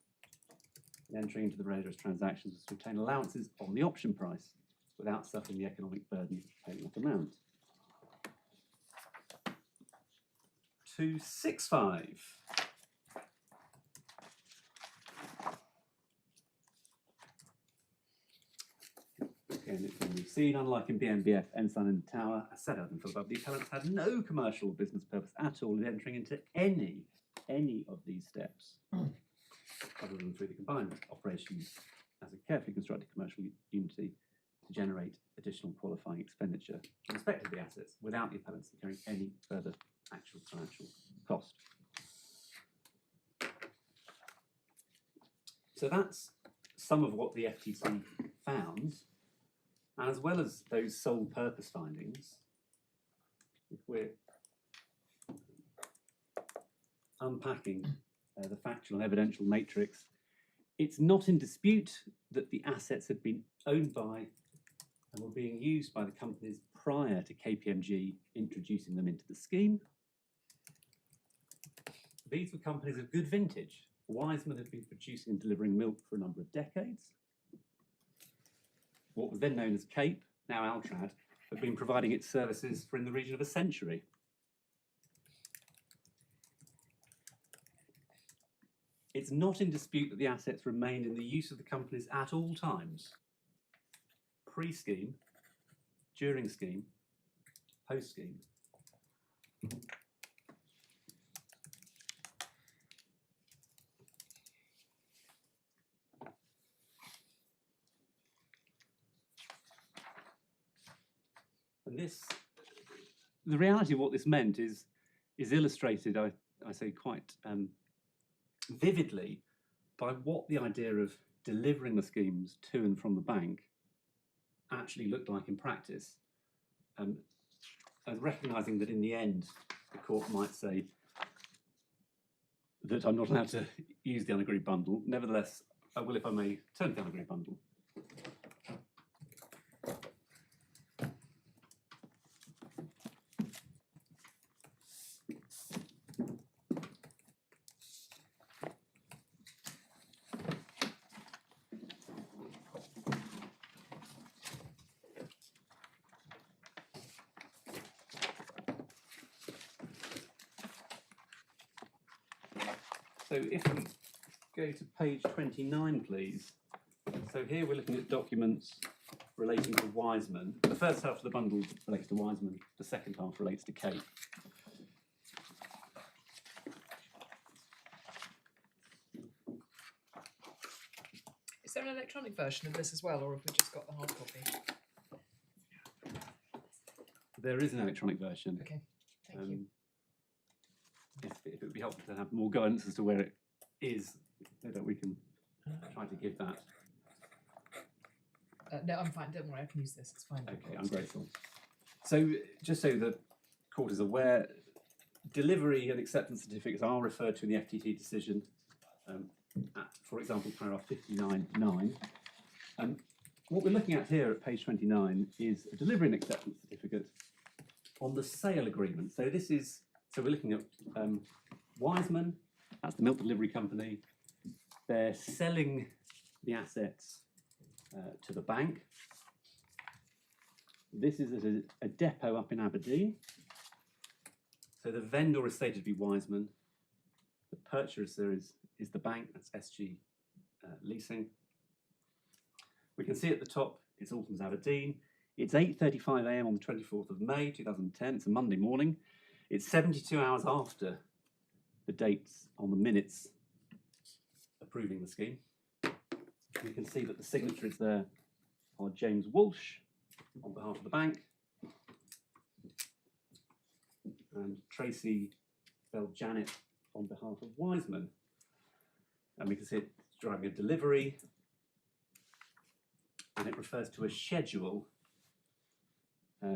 in entering into the various transactions was to obtain allowances on the option price without suffering the economic burden of paying that amount. 265. Again, it can be seen, unlike in BMBF, Ensign and Tower, as set out in full above, the appellants had no commercial business purpose at all in entering into any of these steps, other than through the combined operations as a carefully constructed commercial unity to generate additional qualifying expenditure in respect of the assets without the appellants incurring any further actual financial cost. So that's some of what the FTC found, and as well as those sole purpose findings, if we're unpacking the factual and evidential matrix, it's not in dispute that the assets had been owned by and were being used by the companies prior to KPMG introducing them into the scheme. These were companies of good vintage. Wiseman had been producing and delivering milk for a number of decades. What was then known as Cape, now Altrad, had been providing its services for in the region of a century. It's not in dispute that the assets remained in the use of the companies at all times, pre-scheme, during scheme, post-scheme. And the reality of what this meant is illustrated, I say, quite vividly by what the idea of delivering the schemes to and from the bank actually looked like in practice. And recognising that in the end, the court might say that I'm not allowed to use the unagreed bundle. Nevertheless, I will, if I may, turn to the unagreed bundle. So if we go to page 29, please. So here we're looking at documents relating to Wiseman. The first half of the bundle relates to Wiseman, the second half relates to Cape. Is there an electronic version of this as well, or have we just got the hard copy? There is an electronic version. Okay, thank you. If it would be helpful to have more guidance as to where it is, so that we can try to give that. No, I'm fine. Don't worry, I can use this. It's fine. Okay, I'm grateful. So, just so the court is aware, delivery and acceptance certificates are referred to in the FTT decision at, for example, paragraph 59.9. What we're looking at here at page 29 is a delivery and acceptance certificate on the sale agreement. So this is, so we're looking at Wiseman, that's the milk delivery company. They're selling the assets to the bank. This is at a depot up in Aberdeen. So the vendor is stated to be Wiseman. The purchaser is the bank, that's SG Leasing. We can see at the top, it's Alton's Aberdeen. It's 8:35 AM on the 24th of May 2010. It's a Monday morning. It's 72 hours after the dates on the minutes approving the scheme. We can see that the signatories there are James Walsh on behalf of the bank and Tracy Bell-Janet on behalf of Wiseman. And we can see it driving a delivery, and it refers to a schedule.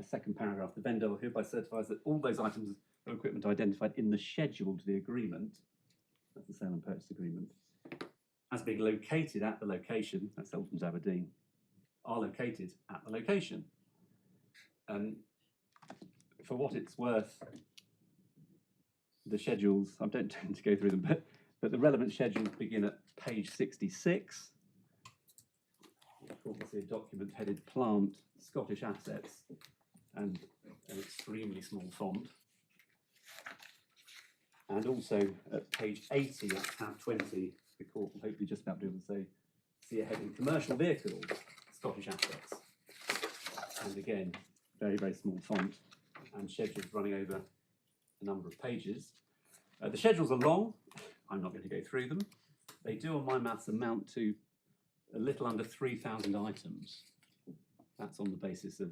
Second paragraph, the vendor hereby certifies that all those items of equipment identified in the schedule to the agreement, that's the sale and purchase agreement, as being located at the location, that's Alton's Aberdeen, are located at the location. For what it's worth, the schedules, I don't tend to go through them, but the relevant schedules begin at page 66. You can see a document headed Plant, Scottish Assets, and an extremely small font. And also at page 80, at tab 20, the court will hopefully just about be able to say, see a heading Commercial Vehicles, Scottish Assets. And again, very, very small font, and schedules running over a number of pages. The schedules are long. I'm not going to go through them. They do, on my maths, amount to a little under 3,000 items. That's on the basis of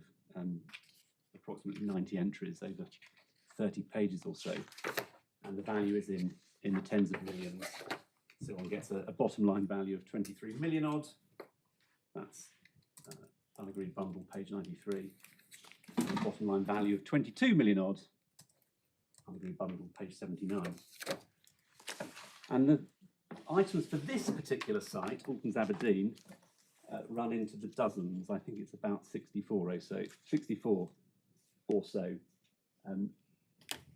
approximately 90 entries over 30 pages or so. And the value is in the tens of millions. So one gets a bottom line value of 23 million odd. That's unagreed bundle, page 93. And a bottom line value of 22 million odd. Unagreed bundle, page 79. And the items for this particular site, Alton's Aberdeen, run into the dozens. I think it's about 64 or so. 64 or so.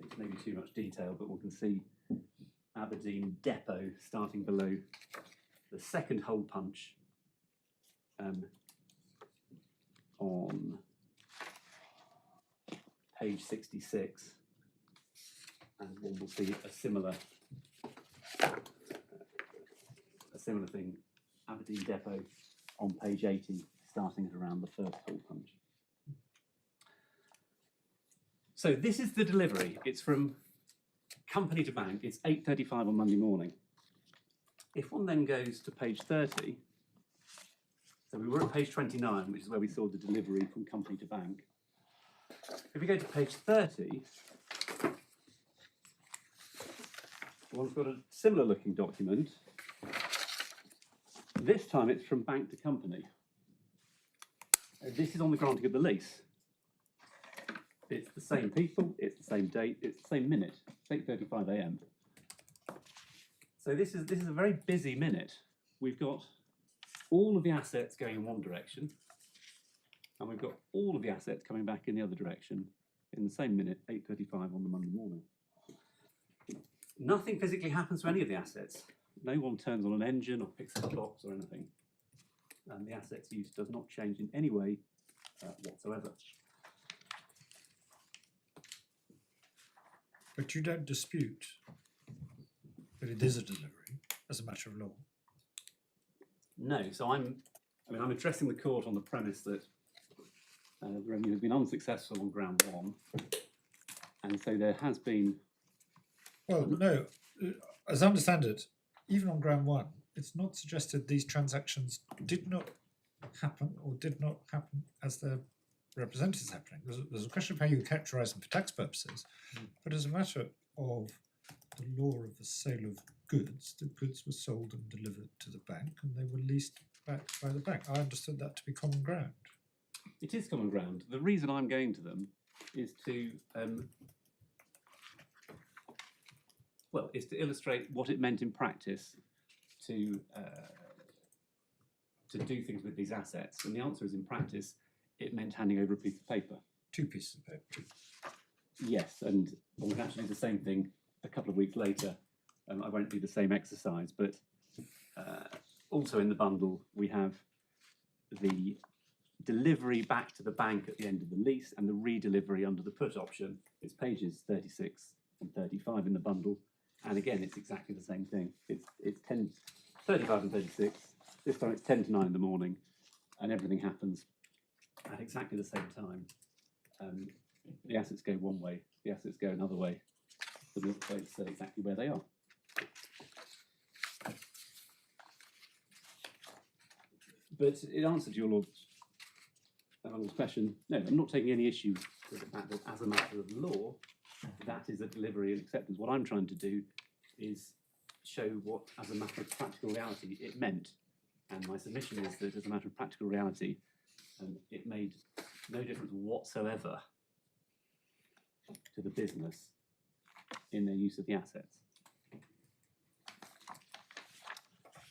It's maybe too much detail, but we can see Aberdeen Depot starting below the second hole punch on page 66, and one will see a similar thing, Aberdeen Depot on page 80, starting at around the first hole punch. So this is the delivery. It's from company to bank. It's 8:35 on Monday morning. If one then goes to page 30, so we were at page 29, which is where we saw the delivery from company to bank. If we go to page 30, one's got a similar looking document. This time it's from bank to company. This is on the granting of the lease. It's the same people, it's the same date, it's the same minute. It's 8:35 a.m. So this is a very busy minute. We've got all of the assets going in one direction, and we've got all of the assets coming back in the other direction in the same minute, 8:35 on the Monday morning. Nothing physically happens to any of the assets. No one turns on an engine or picks up clocks or anything. And the assets use does not change in any way whatsoever. But you don't dispute that it is a delivery as a matter of law. No, so I'm addressing the court on the premise that the review has been unsuccessful on ground one, and so there has been. Well, no, as I understand it, even on ground one, it's not suggested these transactions did not happen or did not happen as they're represented as happening. There's a question of how you characterise them for tax purposes, but as a matter of the law of the sale of goods, the goods were sold and delivered to the bank, and they were leased back by the bank. I understood that to be common ground. It is common ground. The reason I'm going to them is to is to illustrate what it meant in practice to do things with these assets. And the answer is, in practice, it meant handing over a piece of paper. 2 pieces of paper. Yes, and we can actually do the same thing a couple of weeks later. I won't do the same exercise, but also in the bundle we have the delivery back to the bank at the end of the lease and the redelivery under the put option. It's pages 36 and 35 in the bundle, and again it's exactly the same thing. It's 35 and 36. This time it's 10 to 9 in the morning, and everything happens at exactly the same time. The assets go one way, the assets go another way. The milk plates say exactly where they are. But in answer to your Lord's question, no, I'm not taking any issue with the fact that as a matter of law, that is a delivery and acceptance. What I'm trying to do is show what, as a matter of practical reality, it meant. And my submission is that as a matter of practical reality, it made no difference whatsoever to the business in their use of the assets.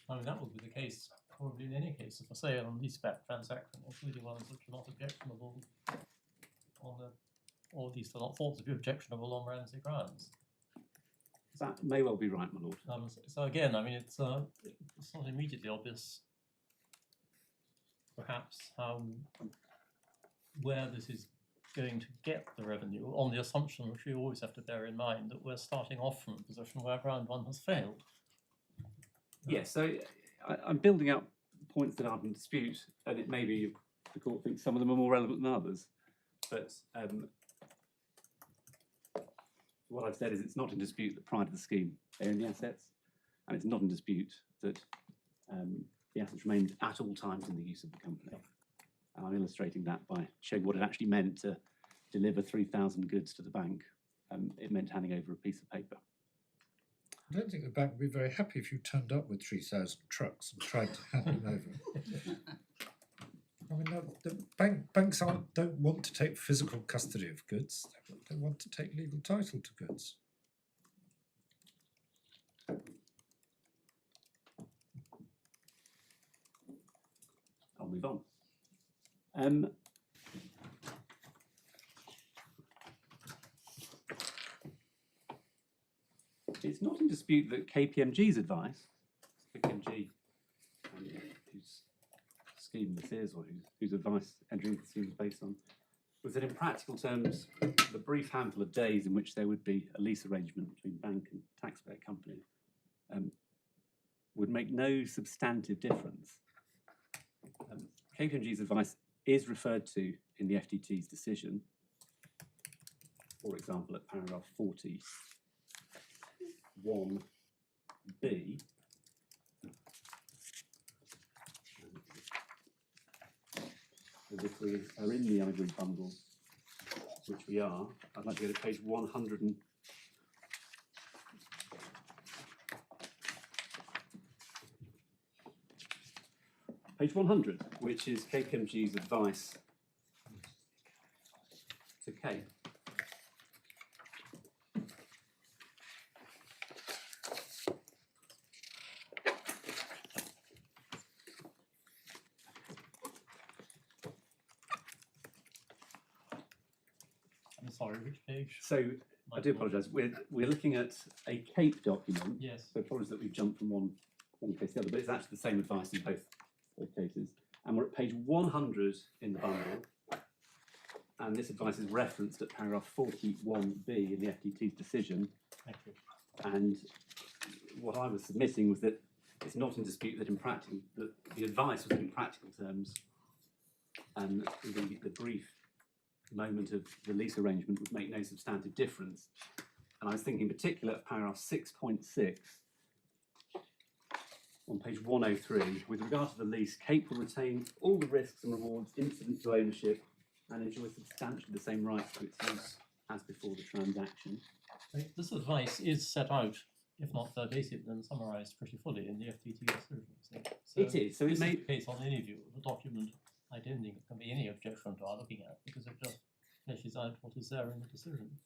I mean, that would be the case probably in any case of a sale and leaseback transaction, including ones which are not objectionable on the, or at least are not thought to be objectionable on Ramsey grounds. That may well be right, my lord. So again, I mean, it's not immediately obvious, perhaps, where this is going to get the revenue, on the assumption, which we always have to bear in mind, that we're starting off from a position where ground one has failed. Yes, so I'm building up points that aren't in dispute, and it may be the court thinks some of them are more relevant than others. But what I've said is it's not in dispute that prior to the scheme they own the assets, and it's not in dispute that the assets remained at all times in the use of the company. And I'm illustrating that by showing what it actually meant to deliver 3,000 goods to the bank. It meant handing over a piece of paper. I don't think the bank would be very happy if you turned up with 3,000 trucks and tried to hand them over. I mean, the banks don't want to take physical custody of goods. They want to take legal title to goods. move on. It's not in dispute that KPMG's advice, KPMG, whose scheme this is, or whose advice entering the scheme is based on, was that in practical terms, the brief handful of days in which there would be a lease arrangement between bank and taxpayer company would make no substantive difference. KPMG's advice is referred to in the FTT's decision, for example, at paragraph 41B. And if we are in the ivory bundle, which we are, I'd like to go to page 100 and page 100, which is KPMG's advice to Kate. I'm sorry, which page? So I do apologise. We're looking at a CAPE document. Yes. So apologies that we've jumped from one case to the other, but it's actually the same advice in both cases. And we're at page 100 in the bundle. And this advice is referenced at paragraph 41B in the FTT's decision. Thank you. And what I was submitting was that it's not in dispute that in practical, that the advice was in practical terms, and the brief moment of the lease arrangement would make no substantive difference. And I was thinking in particular of paragraph 6.6 on page 103. With regard to the lease, CAPE will retain all the risks and rewards incident to ownership and enjoy substantially the same rights to its use as before the transaction. This advice is set out, if not verbatim, then summarised pretty fully in the FTT decision. So It is. So it this may. is the case on any view of the document. I don't think it can be any objection to our looking at, because it just fleshes out what is there in the decision.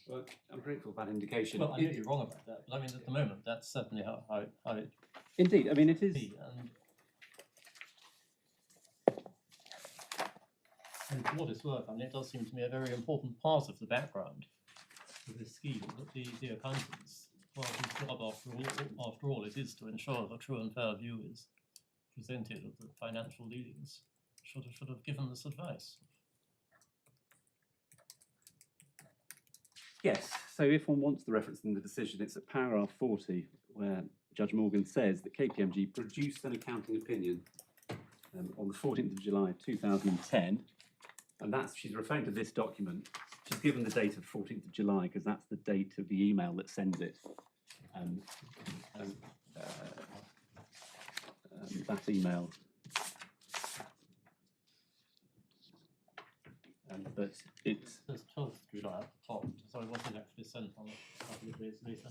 Well, I'm grateful for that indication. Well, I may be wrong about that, but I mean, at the moment, that's certainly how it Indeed, I mean, it is. be. And for what it's worth, I mean, it does seem to me a very important part of the background of this scheme that the accountants, well, whose job after all it is to ensure that a true and fair view is presented of the financial dealings, should have given this advice. Yes, so if one wants the reference in the decision, it's at paragraph 40, where Judge Morgan says that KPMG produced an accounting opinion on the 14th of July 2010, and she's referring to this document. She's given the date of 14th of July because that's the date of the email that sends it. That email. But it's There's 12th July at the top, so it wasn't actually sent on a couple of days later.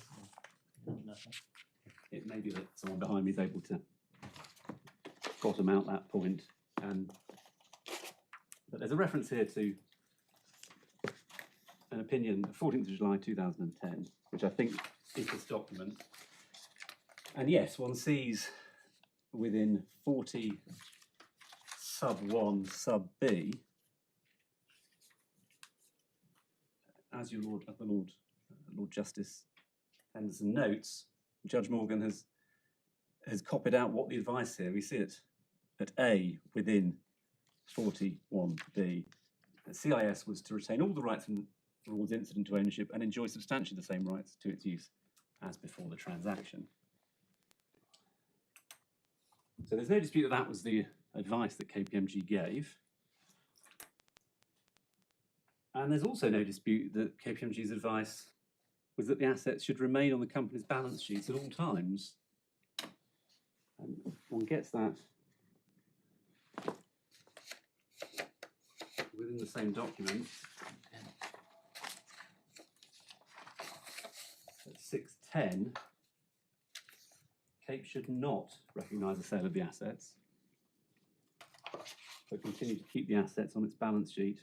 it may be that someone behind me is able to bottom out that point. But there's a reference here to an opinion, 14th of July 2010, which I think is this document. And yes, one sees within 40 sub 1 sub B, as your Lord Justice Henderson notes, Judge Morgan has copied out what the advice here. We see it at A within 41B. The CIS was to retain all the rights and rewards incident to ownership and enjoy substantially the same rights to its use as before the transaction. So there's no dispute that that was the advice that KPMG gave. And there's also no dispute that KPMG's advice was that the assets should remain on the company's balance sheets at all times. And one gets that within the same document. At 610, CAPE should not recognise the sale of the assets, but continue to keep the assets on its balance sheet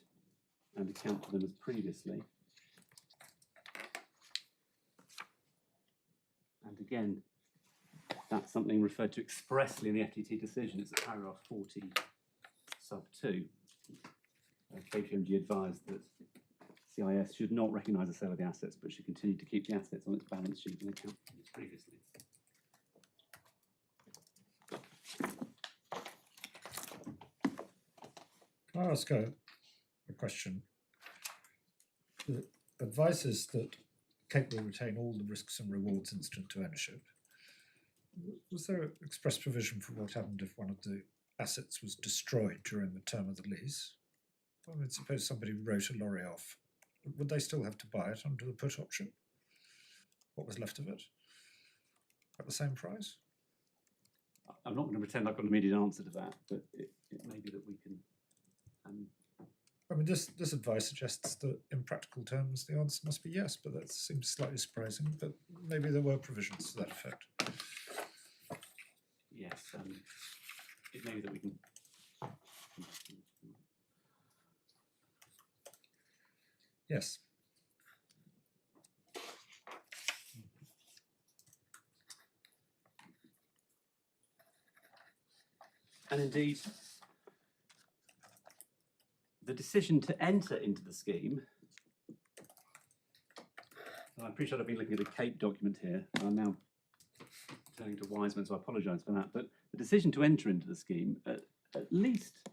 and account for them as previously. And again, that's something referred to expressly in the FTT decision. It's at paragraph 40, sub 2. KPMG advised that CIS should not recognise the sale of the assets, but should continue to keep the assets on its balance sheet and account as previously. Can I ask a question? The advice is that Kate will retain all the risks and rewards incident to ownership. Was there an express provision for what happened if one of the assets was destroyed during the term of the lease? I mean, suppose somebody wrote a lorry off. Would they still have to buy it under the put option? What was left of it? At the same price? I'm not going to pretend I've got an immediate answer to that, but it may be that we can. I mean, this advice suggests that in practical terms the answer must be yes, but that seems slightly surprising, but maybe there were provisions to that effect. Yes, it may be that we can. Yes. And indeed, the decision to enter into the scheme, and I'm pretty sure I've been looking at a Cape document here, and I'm now turning to Wiseman, so I apologise for that, but the decision to enter into the scheme, at least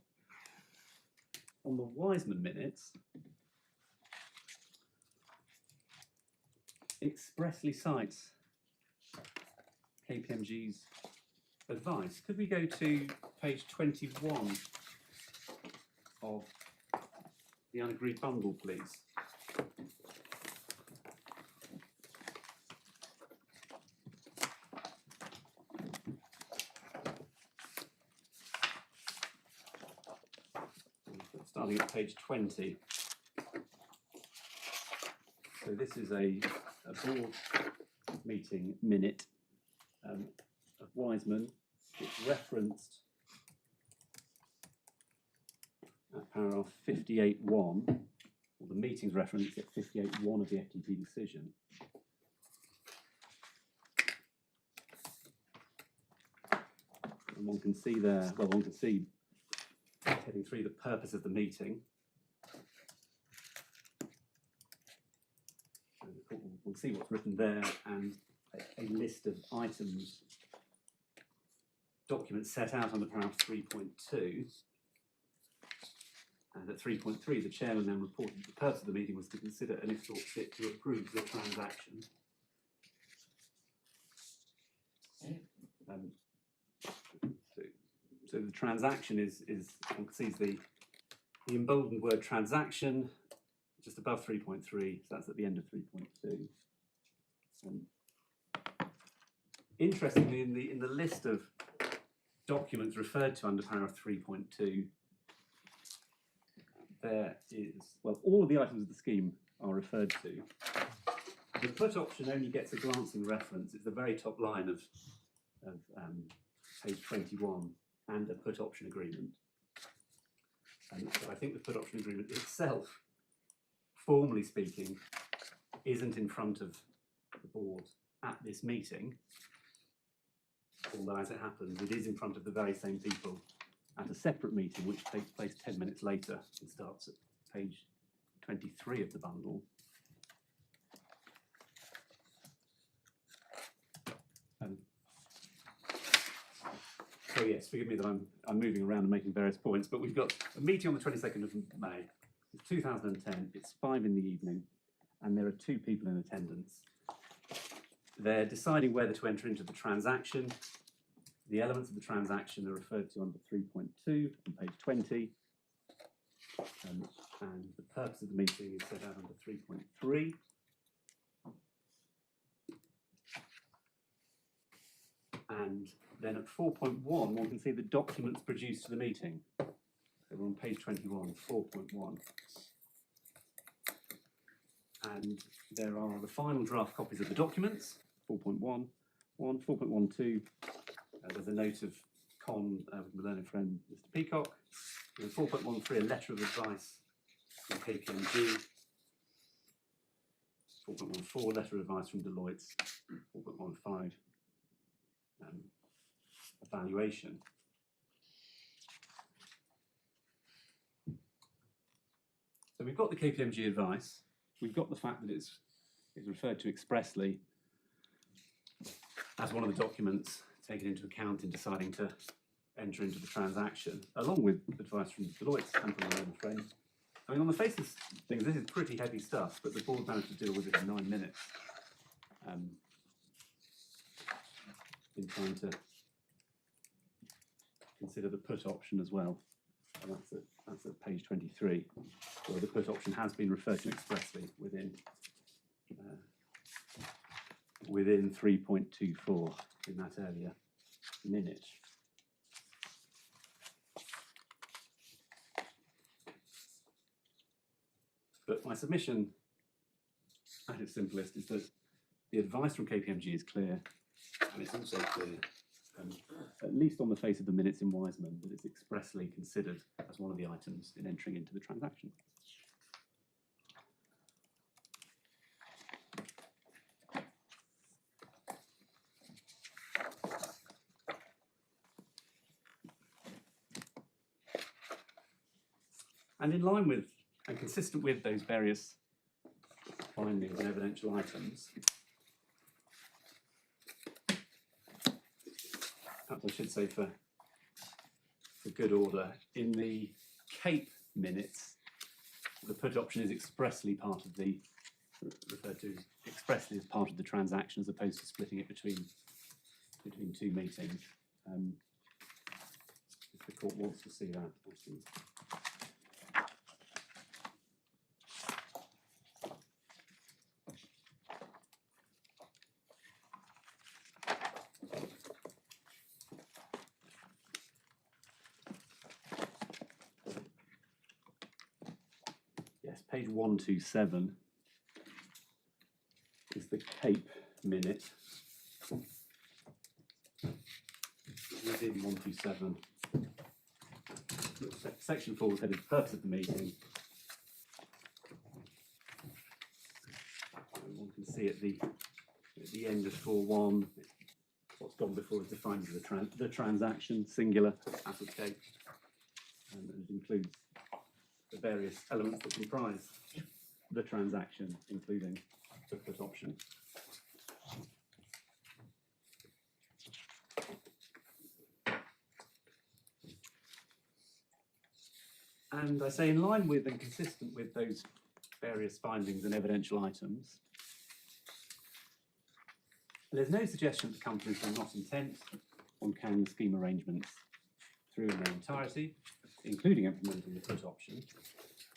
on the Wiseman minutes, expressly cites KPMG's advice. Could we go to page 21 of the unagreed bundle, please? Starting at page 20. So this is a board meeting minute of Wiseman. It's referenced at paragraph 58.1, or the meeting's referenced at 58.1 of the FTP decision. And one can see there, well, one can see heading through the purpose of the meeting. And we'll see what's written there, and a list of items, documents set out under paragraph 3.2. And at 3.3, the chairman then reported the purpose of the meeting was to consider and if thought fit to approve the transaction. So the transaction is one sees the emboldened word transaction just above 3.3, so that's at the end of 3.2. Interestingly, in the list of documents referred to under paragraph 3.2, there is, well, all of the items of the scheme are referred to. The put option only gets a glancing reference. It's the very top line of page 21, and a put option agreement. And so I think the put option agreement itself, formally speaking, isn't in front of the board at this meeting, although as it happens, it is in front of the very same people at a separate meeting which takes place 10 minutes later. It starts at page 23 of the bundle. So yes, forgive me that I'm moving around and making various points, but we've got a meeting on the 22nd of May, 2010, it's 5 in the evening, and there are 2 people in attendance. They're deciding whether to enter into the transaction. The elements of the transaction are referred to under 3.2 on page 20, and the purpose of the meeting is set out under 3.3. And then at 4.1, one can see the documents produced to the meeting. So we're on page 21, 4.1. And there are the final draft copies of the documents, 4.1, 4.12. There's a note of con with my learned friend, Mr. Peacock. And 4.13, a letter of advice from KPMG. 4.14, letter of advice from Deloitte. 4.15, evaluation. So we've got the KPMG advice, we've got the fact that it's referred to expressly as one of the documents taken into account in deciding to enter into the transaction, along with advice from Deloitte and from our own friends. I mean, on the face of things, this is pretty heavy stuff, but the board managed to deal with it in 9 minutes. In trying to consider the put option as well. And that's at page 23, where the put option has been referred to expressly within 3.24 in that earlier minute. But my submission at its simplest is that the advice from KPMG is clear, and it's also clear, at least on the face of the minutes in Wiseman, that it's expressly considered as one of the items in entering into the transaction. And in line with and consistent with those various findings and evidential items, perhaps I should say for good order, in the CAPE minutes, the put option is expressly part of the, referred to expressly as part of the transaction as opposed to splitting it between two meetings. If the court wants to see that, I think. Page 127 is the CAPE minute. Within 127, section 4 was headed purpose of the meeting. And one can see at the end of 4.1, what's gone before is defined as the transaction, singular, as of CAPE, and it includes the various elements that comprise the transaction, including the put option. And I say in line with and consistent with those various findings and evidential items, there's no suggestion that the companies were not intent on carrying the scheme arrangements through in their entirety, including implementing the put option,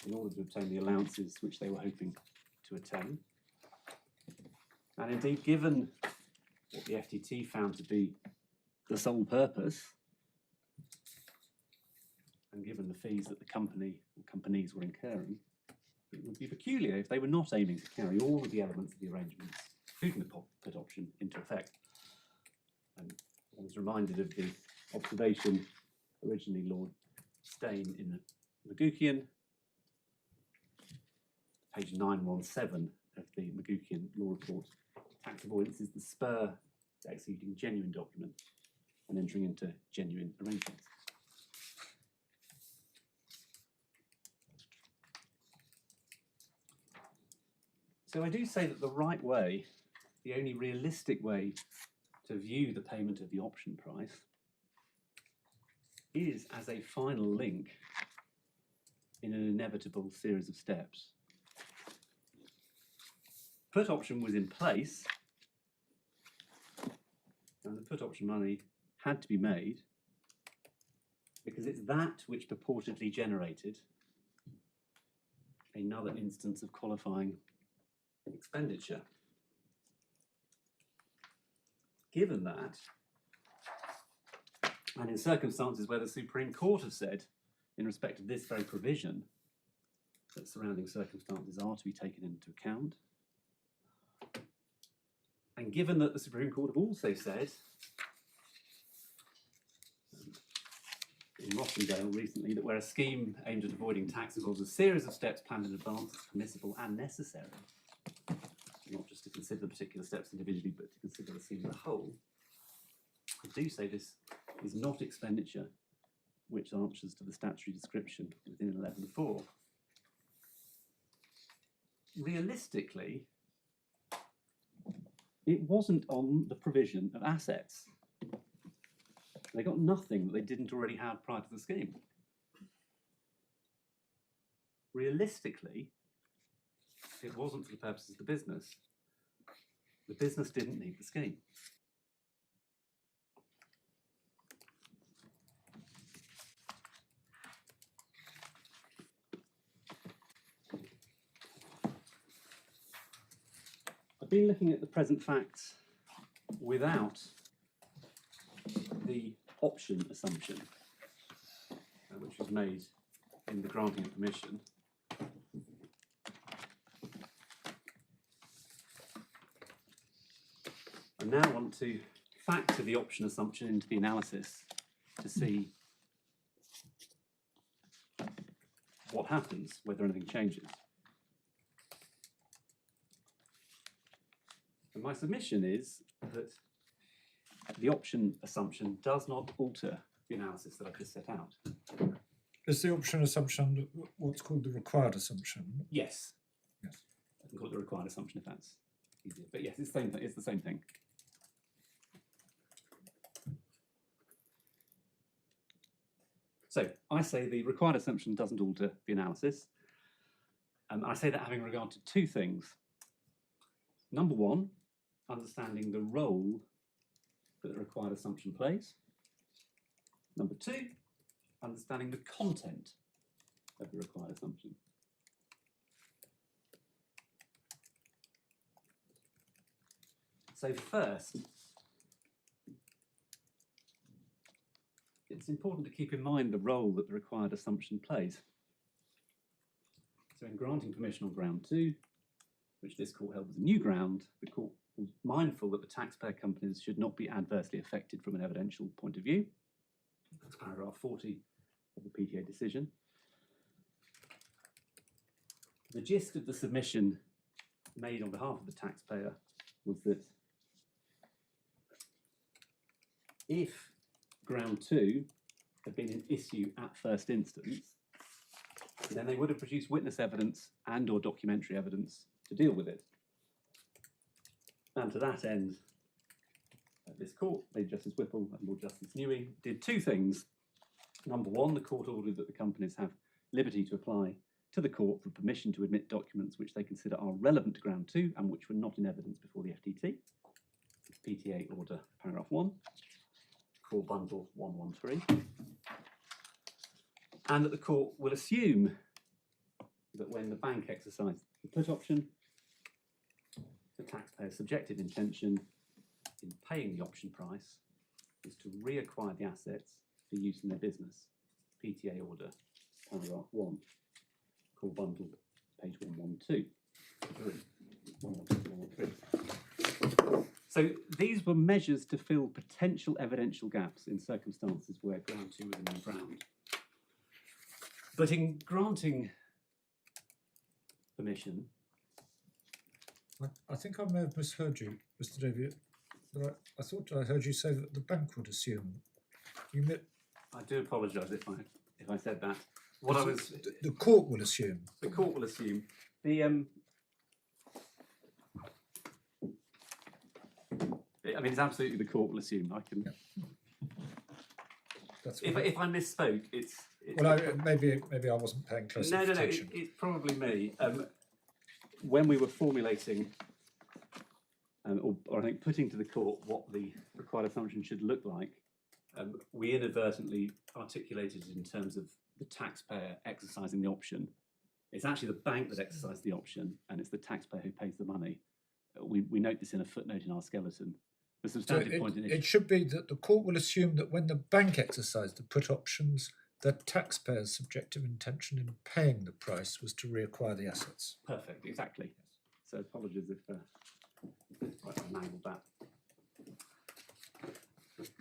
in order to obtain the allowances which they were hoping to attain. And indeed, given what the FTT found to be the sole purpose, and given the fees that the company or companies were incurring, it would be peculiar if they were not aiming to carry all of the elements of the arrangements, including the put option, into effect. And I was reminded of the observation originally Lord Steyn in the Magookian, page 917 of the Magookian Law Report. Tax avoidance is the spur to executing genuine document and entering into genuine arrangements. So I do say that the right way, the only realistic way to view the payment of the option price is as a final link in an inevitable series of steps. Put option was in place, and the put option money had to be made because it's that which purportedly generated another instance of qualifying expenditure. Given that, and in circumstances where the Supreme Court have said, in respect of this very provision, that surrounding circumstances are to be taken into account, and given that the Supreme Court have also said, in Rossendale recently, that where a scheme aimed at avoiding tax involves a series of steps planned in advance, it's permissible and necessary, not just to consider the particular steps individually, but to consider the scheme as a whole, I do say this is not expenditure which answers to the statutory description within 11.4. Realistically, it wasn't on the provision of assets. They got nothing that they didn't already have prior to the scheme. Realistically, it wasn't for the purposes of the business. The business didn't need the scheme. I've been looking at the present facts without the option assumption, which was made in the granting of permission. I now want to factor the option assumption into the analysis to see what happens, whether anything changes. And my submission is that the option assumption does not alter the analysis that I've just set out. Is the option assumption what's called the required assumption? Yes. Yes. I can call it the required assumption if that's easier. But yes, it's the same thing. It's the same thing. So I say the required assumption doesn't alter the analysis. I say that having regard to two things. Number one, understanding the role that the required assumption plays. Number two, understanding the content of the required assumption. So first, it's important to keep in mind the role that the required assumption plays. So in granting permission on ground 2, which this court held was a new ground, the court was mindful that the taxpayer companies should not be adversely affected from an evidential point of view. That's paragraph 40 of the PTA decision. The gist of the submission made on behalf of the taxpayer was that if ground 2 had been an issue at first instance, then they would have produced witness evidence and or documentary evidence to deal with it. And to that end, this court, Lady Justice Whipple and Lord Justice Nugee, did two things. Number one, the court ordered that the companies have liberty to apply to the court for permission to admit documents which they consider are relevant to ground 2 and which were not in evidence before the FTT. PTA order, paragraph 1, core bundle 113. And that the court will assume that when the bank exercised the put option, the taxpayer's subjective intention in paying the option price is to reacquire the assets for use in their business. PTA order, paragraph 1, core bundle, page 112. 113. So these were measures to fill potential evidential gaps in circumstances where ground 2 was a new ground. But in granting permission, I think I may have misheard you, Mr. Davies, but I thought I heard you say that the bank would assume. I do apologise if I said that. What I was the court will assume. The court will assume the I mean, it's absolutely the court will assume. I can. That's if I misspoke, it's well, maybe I wasn't paying close attention. It's probably me. When we were formulating, or I think putting to the court what the required assumption should look like, we inadvertently articulated it in terms of the taxpayer exercising the option. It's actually the bank that exercised the option, and it's the taxpayer who pays the money. We note this in a footnote in our skeleton. The substantive point in it should be that the court will assume that when the bank exercised the put options, the taxpayer's subjective intention in paying the price was to reacquire the assets. Perfect, exactly. So apologies if I mangled that.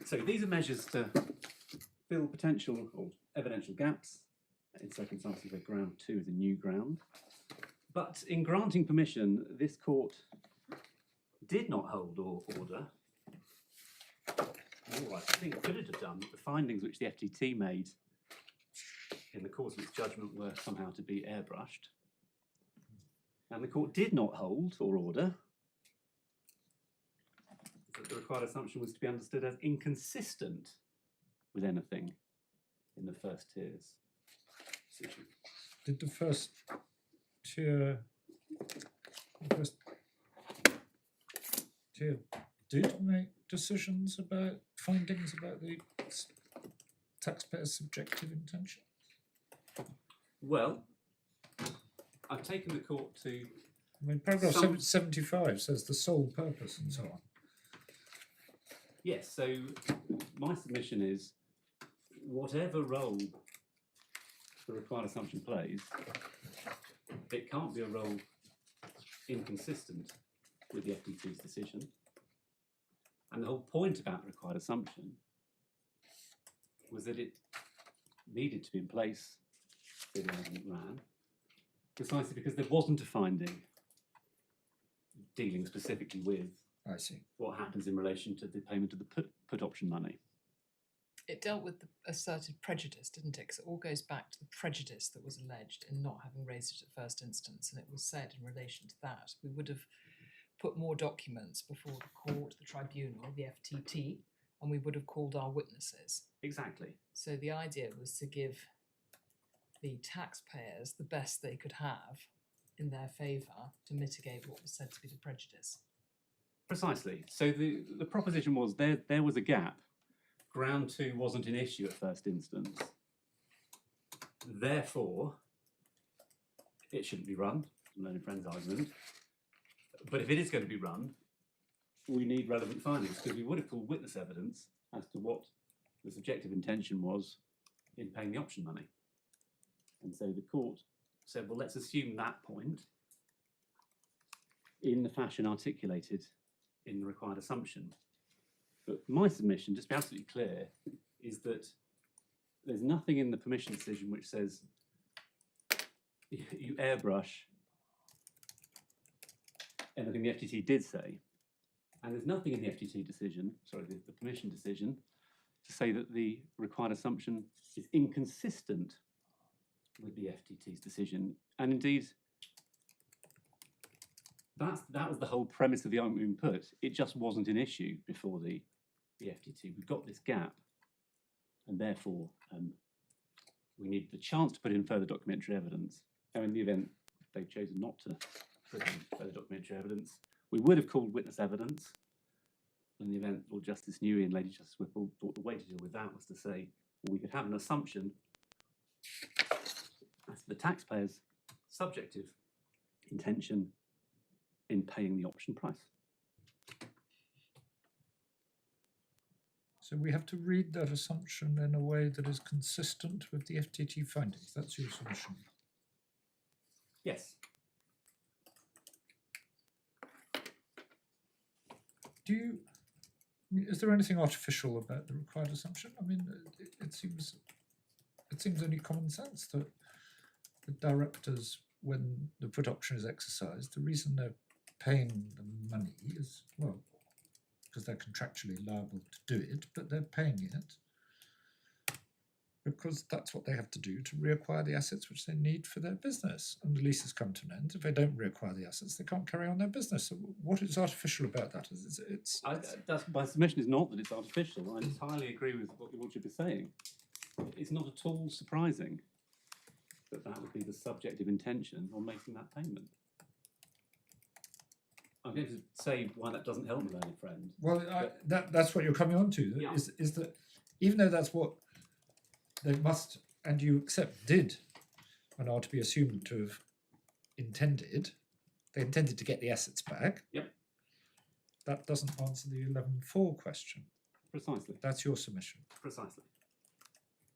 So these are measures to fill potential or evidential gaps in circumstances where ground 2 is a new ground. But in granting permission, this court did not hold or order all right, I think could it have done the findings which the FTT made in the course of its judgment were somehow to be airbrushed. And the court did not hold or order that the required assumption was to be understood as inconsistent with anything in the first tier's decision. Did the first tier did make decisions about findings about the taxpayer's subjective intention? Well, I've taken the court to I mean, paragraph 75 says the sole purpose and so on. yes, so my submission is whatever role the required assumption plays, it can't be a role inconsistent with the FTT's decision. And the whole point about the required assumption was that it needed to be in place when the argument ran, precisely because there wasn't a finding dealing specifically with I see. what happens in relation to the payment of the put option money. It dealt with the asserted prejudice, didn't it? Because it all goes back to the prejudice that was alleged in not having raised it at first instance. And it was said in relation to that, we would have put more documents before the court, the tribunal, the FTT, and we would have called our witnesses. Exactly. So the idea was to give the taxpayers the best they could have in their favour to mitigate what was said to be the prejudice. Precisely. So the proposition was there was a gap. Ground 2 wasn't an issue at first instance. Therefore, it shouldn't be run, learned friend's argument. But if it is going to be run, we need relevant findings, because we would have called witness evidence as to what the subjective intention was in paying the option money. And so the court said, well, let's assume that point in the fashion articulated in the required assumption. But my submission, just to be absolutely clear, is that there's nothing in the permission decision which says you airbrush anything the FTT did say. And there's nothing in the FTT decision, sorry, the permission decision, to say that the required assumption is inconsistent with the FTT's decision. And indeed, that was the whole premise of the argument being put. It just wasn't an issue before the FTT. We've got this gap, and therefore we need the chance to put in further documentary evidence. Now, in the event they've chosen not to put in further documentary evidence, we would have called witness evidence. In the event Lord Justice Nugee and Lady Justice Whipple thought the way to deal with that was to say, well, we could have an assumption as to the taxpayer's subjective intention in paying the option price. So we have to read that assumption in a way that is consistent with the FTT findings. That's your solution. Yes. Is there anything artificial about the required assumption? I mean, it seems only common sense that the directors, when the put option is exercised, the reason they're paying the money is, well, because they're contractually liable to do it, but they're paying it because that's what they have to do to reacquire the assets which they need for their business. And the lease has come to an end. If they don't reacquire the assets, they can't carry on their business. So what is artificial about that? My submission is not that it's artificial. I entirely agree with what you're saying. It's not at all surprising that that would be the subjective intention on making that payment. I'm going to say why that doesn't help me, learned friend. Well, that's what you're coming on to, Yeah. is that even though that's what they must, and you accept did, and are to be assumed to have intended, they intended to get the assets back. Yep. That doesn't answer the 11.4 question. Precisely. That's your submission. Precisely.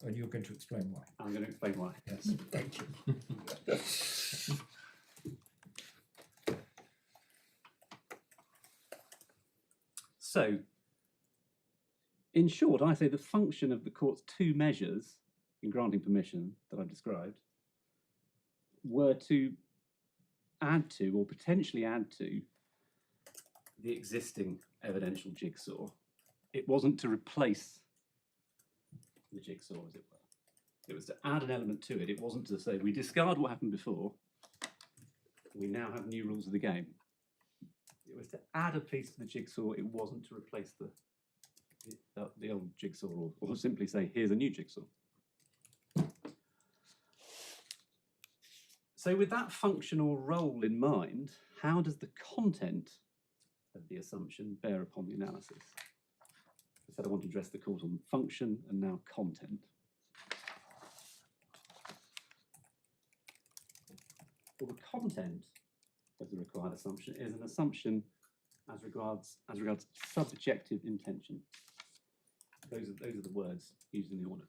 And you're going to explain why. I'm going to explain why. Yes, thank you. So, in short, I say the function of the court's two measures in granting permission that I've described were to add to, or potentially add to, the existing evidential jigsaw it wasn't to replace the jigsaw, as it were. It was to add an element to it. It wasn't to say, we discard what happened before, we now have new rules of the game. It was to add a piece to the jigsaw. It wasn't to replace the old jigsaw, or simply say, here's a new jigsaw. So with that function or role in mind, how does the content of the assumption bear upon the analysis? I said I want to address the calls on function and now content. Well, the content of the required assumption is an assumption as regards subjective intention. Those are the words used in the order.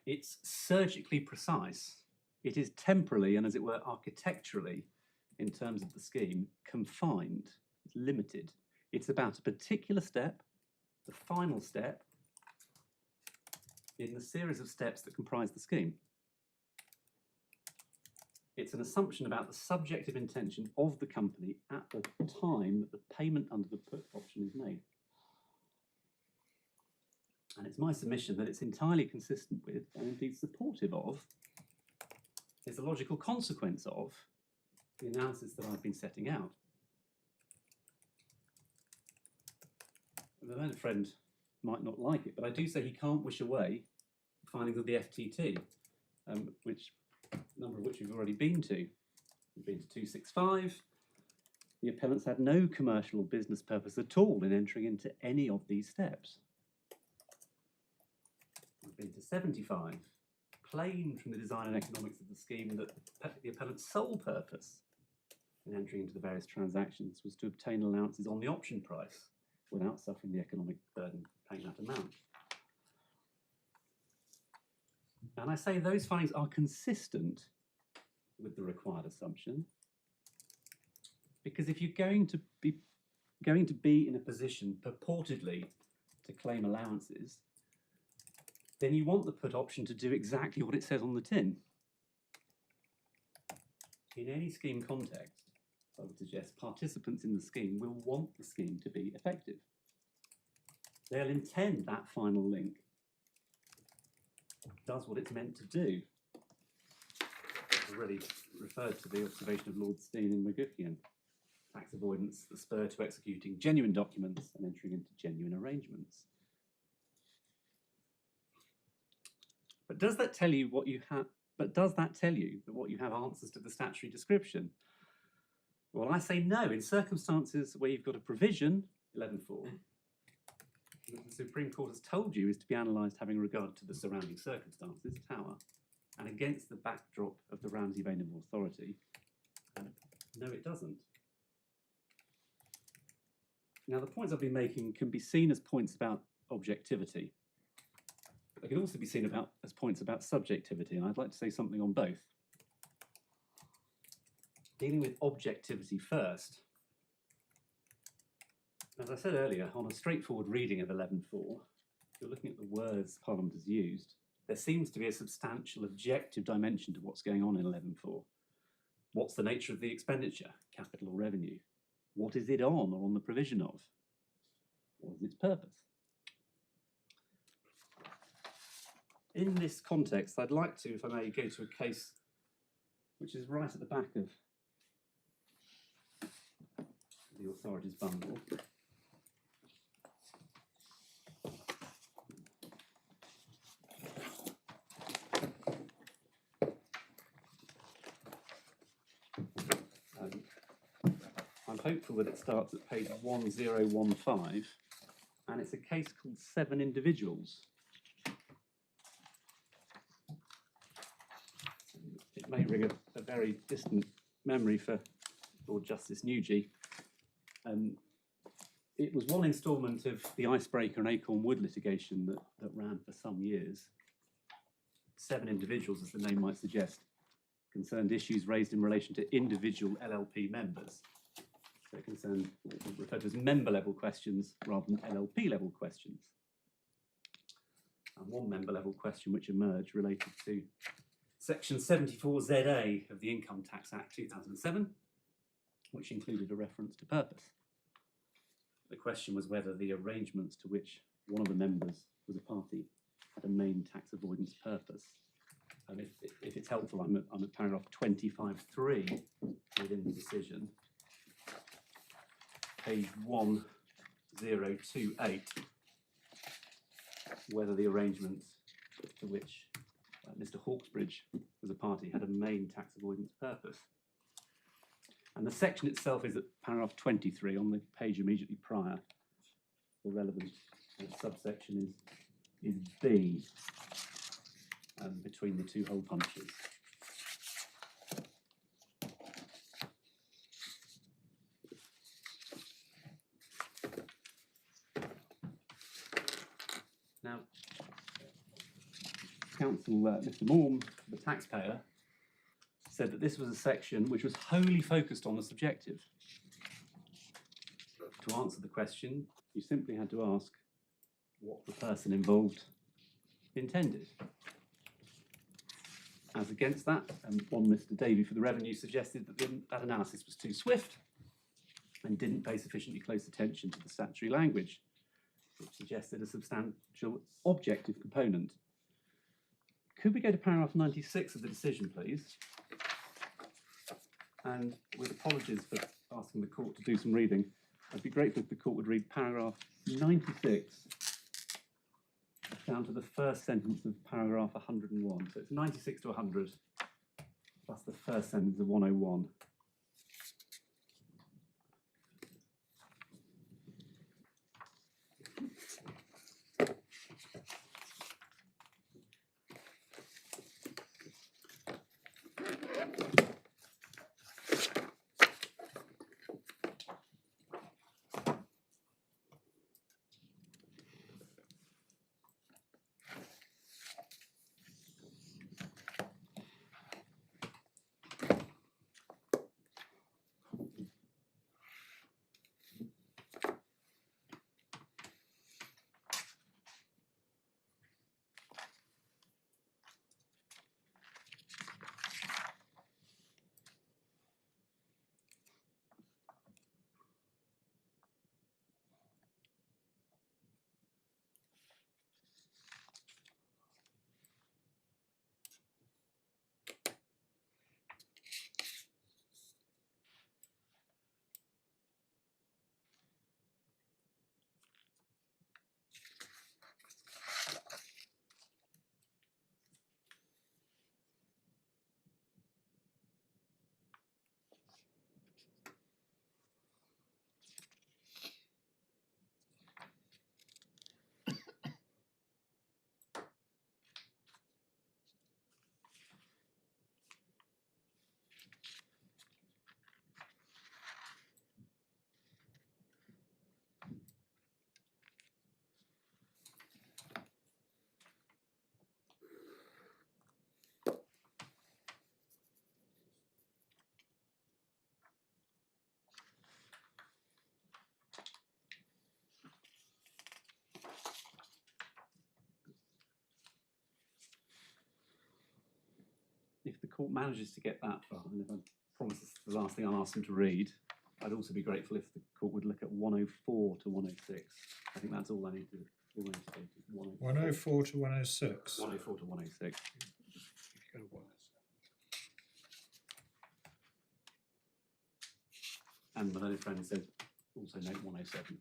It's surgically precise. It is temporally and, as it were, architecturally, in terms of the scheme, confined, limited. It's about a particular step, the final step, in the series of steps that comprise the scheme. It's an assumption about the subjective intention of the company at the time that the payment under the put option is made. And it's my submission that it's entirely consistent with, and indeed supportive of, is a logical consequence of the analysis that I've been setting out. And my learned friend might not like it, but I do say he can't wish away the findings of the FTT, which a number of which we've already been to. We've been to 265. The appellants had no commercial or business purpose at all in entering into any of these steps. We've been to 75. Plain from the design and economics of the scheme that the appellant's sole purpose in entering into the various transactions was to obtain allowances on the option price without suffering the economic burden paying that amount. And I say those findings are consistent with the required assumption, because if you're going to be in a position purportedly to claim allowances, then you want the put option to do exactly what it says on the tin. In any scheme context, I would suggest participants in the scheme will want the scheme to be effective. They'll intend that final link does what it's meant to do. I've already referred to the observation of Lord Steen and McGuckian. Tax avoidance, the spur to executing genuine documents and entering into genuine arrangements. But does that tell you what you have? But does that tell you that what you have answers to the statutory description? Well, I say no. In circumstances where you've got a provision, 11.4, that the Supreme Court has told you is to be analysed having regard to the surrounding circumstances, Tower, and against the backdrop of the Ramsay vein of authority, no, it doesn't. Now, the points I've been making can be seen as points about objectivity. They can also be seen as points about subjectivity, and I'd like to say something on both. Dealing with objectivity first. As I said earlier, on a straightforward reading of 11.4, if you're looking at the words Parliament has used, there seems to be a substantial objective dimension to what's going on in 11.4. What's the nature of the expenditure, capital or revenue? What is it on or on the provision of? What is its purpose? In this context, I'd like to, if I may, go to a case which is right at the back of the authorities bundle. I'm hopeful that it starts at page 1015, and it's a case called 7 Individuals. It may ring a very distant memory for Lord Justice Nugee. It was one instalment of the Icebreaker and Acorn Wood litigation that ran for some years. 7 Individuals, as the name might suggest, concerned issues raised in relation to individual LLP members. So it concerned what we refer to as member-level questions rather than LLP-level questions. And one member-level question which emerged related to Section 74ZA of the Income Tax Act 2007, which included a reference to purpose. The question was whether the arrangements to which one of the members was a party had a main tax avoidance purpose. And if it's helpful, I'm at paragraph 25.3 within the decision, page 1028, whether the arrangements to which Mr. Hawksbridge was a party had a main tax avoidance purpose. And the section itself is at paragraph 23 on the page immediately prior. The relevant subsection is B, between the two hole punches. Now, counsel Mr. Morm, the taxpayer, said that this was a section which was wholly focused on the subjective. To answer the question, you simply had to ask what the person involved intended. As against that, one Mr. Davey for the Revenue suggested that that analysis was too swift and didn't pay sufficiently close attention to the statutory language, which suggested a substantial objective component. Could we go to paragraph 96 of the decision, please? And with apologies for asking the court to do some reading, I'd be grateful if the court would read paragraph 96 down to the first sentence of paragraph 101. So it's 96 to 100 plus the first sentence of 101. If the court manages to get that far, and if I promise this is the last thing I'll ask them to read, I'd also be grateful if the court would look at 104 to 106. I think that's all I need to do. 104 to 106. 104 to 106. And my learned friend said also note 107.